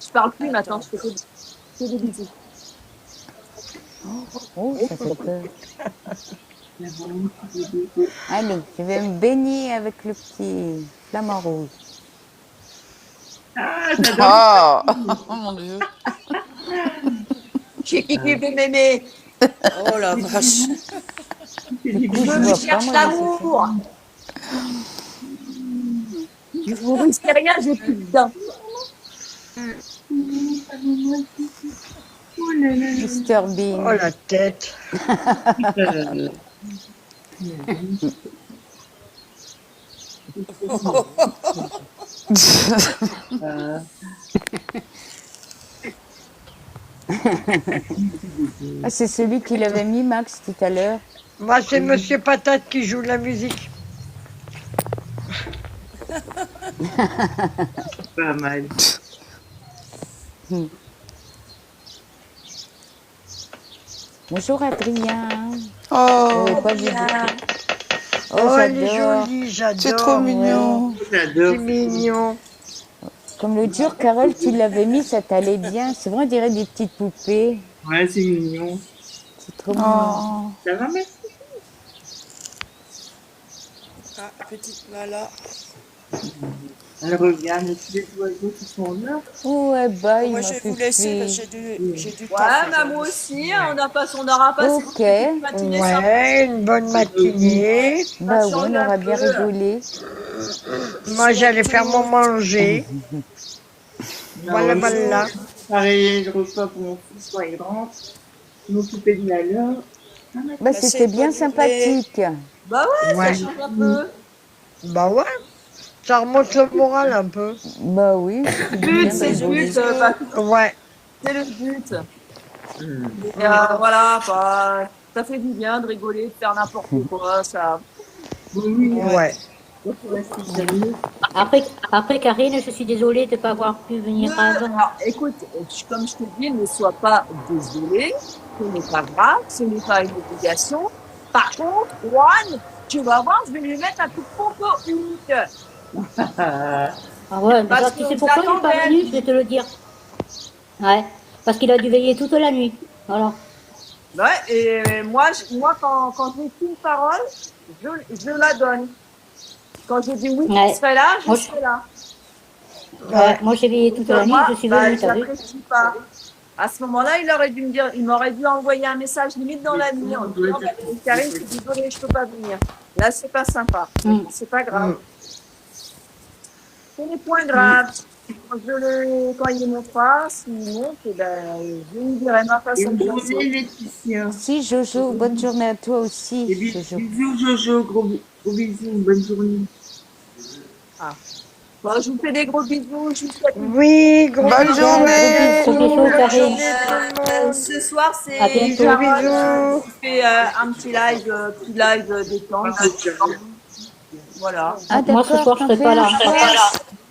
Je parle plus maintenant, je fais que des bisous. Oh, ça fait peur. Allez, je vais me baigner avec le petit flamant rouge. Ah, j'adore. Oh mon Dieu. J'ai qui veut m'aimer. Oh la vache. Du coup, Je je me vois pas cherche moi. l'amour. Je vous risquez rien, j'ai plus de dents. Mr Oh Bean. la tête. Ah, c'est celui qu'il avait mis, Max, tout à l'heure. Moi, c'est Monsieur Patate qui joue la musique. Pas mal. Bonjour, Adrien. Oh, Pas vu. Oh, Oh, elle est j'adore. jolie, j'adore. c'est trop mignon. J'adore. C'est mignon. Comme l'autre jour, Carole, tu l'avais mis, ça t'allait bien. C'est vrai, on dirait des petites poupées. Ouais, c'est mignon. C'est trop mignon. Oh. Ça va, merci. Ah, petite Mala. Elle regarde tous les oiseaux qui sont là. Oh, ouais, bah, il Moi, m'a je vais fait vous laisser parce fuir. que j'ai du temps. Ouais, mais moi aussi, on n'aura pas cette Ok. petite matinée sympa. Ouais, une bonne matinée. Bah oui, on aura bien rigolé. Moi, j'allais faire mon manger. Voilà, Non, voilà. pareil, le repas pour mon fils quand il rentre. M'occuper de la leur. Bah, c'était bien sympathique. Bah ouais, Ouais. ça change un peu. Bah ouais. Ça remonte le moral un peu. Bah oui, Le but, c'est le but. Ouais. C'est le but. Et, voilà, bah, ça fait du bien de rigoler, de faire n'importe quoi. Ça. Ouais. Après, Karine, je suis désolée de ne pas avoir pu venir avant. Alors, écoute, comme je te dis, ne sois pas désolé. Ce n'est pas grave, ce n'est pas une obligation. Par contre, Juan, tu vas voir, je vais lui mettre un coup de pompe au hook. Ah ouais, mais Parce genre, tu sais qu'on pourquoi il n'est pas t'attendait. venu, je vais te le dire. Ouais, parce qu'il a dû veiller toute la nuit. Voilà. Ouais, et moi, quand j'ai une parole, je la donne. Quand je dis oui, Ouais. je serai là, je Moi, serai là. Ouais, moi j'ai veillé toute la nuit, Moi, je suis bah, venue, je t'as vu? l'apprécie pas. À ce moment-là, il m'aurait dû envoyer un message limite dans la nuit en disant Karine, je suis désolée, je peux pas venir. Là, c'est pas sympa. C'est pas grave. Ce n'est point grave. Quand il montera, s'il monte, eh ben, je lui dirai ma façon de Bonne penser. journée, Laetitia. Si, Jojo, bonne journée à toi aussi, Et Jojo. bisous, Jojo. Gros bisous. Bonne journée. Bon, je vous fais des gros bisous. Je vous souhaite une Oui, gros Bonne bisous. journée. Gros bisous, Bonne Karine. journée tout le monde. ce soir, c'est À bientôt. Carole qui fait un petit live détente. Voilà. Ah, Moi, ce d'accord, soir, je t'en serai pas là.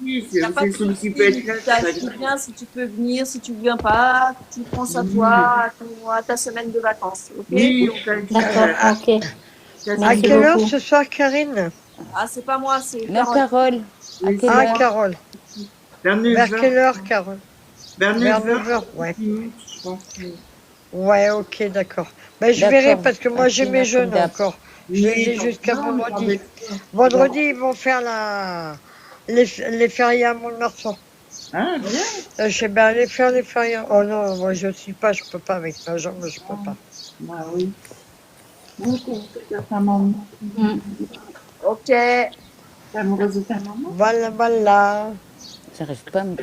Oui, Y a pas de c'est celui qui souci, peut être là. tu viens si tu peux venir, si tu viens pas, tu penses à toi, à ta semaine de vacances. Ok. Oui, on fait D'accord, ok. À Merci quelle heure beaucoup. ce soir, Karine? Ah, c'est pas moi, c'est Non, Carole. Carole, à quelle Ah, heure? Carole. Vers Vers 9h. quelle heure, Carole? Vers Vers 9h. 9h, ouais. Je pense. Ouais, ok, d'accord. Ben, je D'accord. verrai parce que moi, j'ai Ok, mes merci, jeunes Dap. encore. Je les ai jusqu'à Non, vendredi. mais- Vendredi, ils vont faire les férias à Mont-de-Marsan. Ah, bien. Je sais bien aller faire les férias. Oh non, moi, je suis pas, je peux pas avec ma jambe, je peux pas. Ah oui. Bon, c'est ta maman. Ok. T'es amoureuse de ta maman? Voilà, voilà. J'arrive pas à me...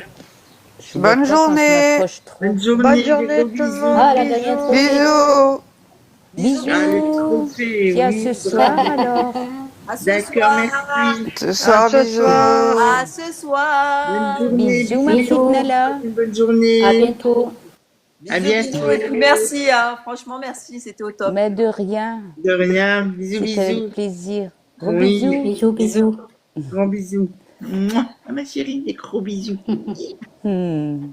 Je Bonne veux pas quand je journée. m'approche trop. Bonne journée. Bonne journée gros tout le bisous. monde. Ah, elle a gagné un Bisous. trophée. Bisous. Ah, le Bisous. trophée, Puis à oui. ce soir alors. À ce D'accord, soir. merci. Ce soir, ce bisous. soir. À ce soir. Bonne journée. Bisous ma petite Bisous. Nala. Une bonne journée. À bientôt. À Bisous, bientôt. bisous. Et puis merci, hein. Franchement, merci. C'était au top. Mais de rien. De rien. Bisous, C'était avec bisous. plaisir. Gros Oui. bisous. Bisous, bisous. Grands bisous. Mouah. Ah, ma chérie, des gros bisous. Hmm.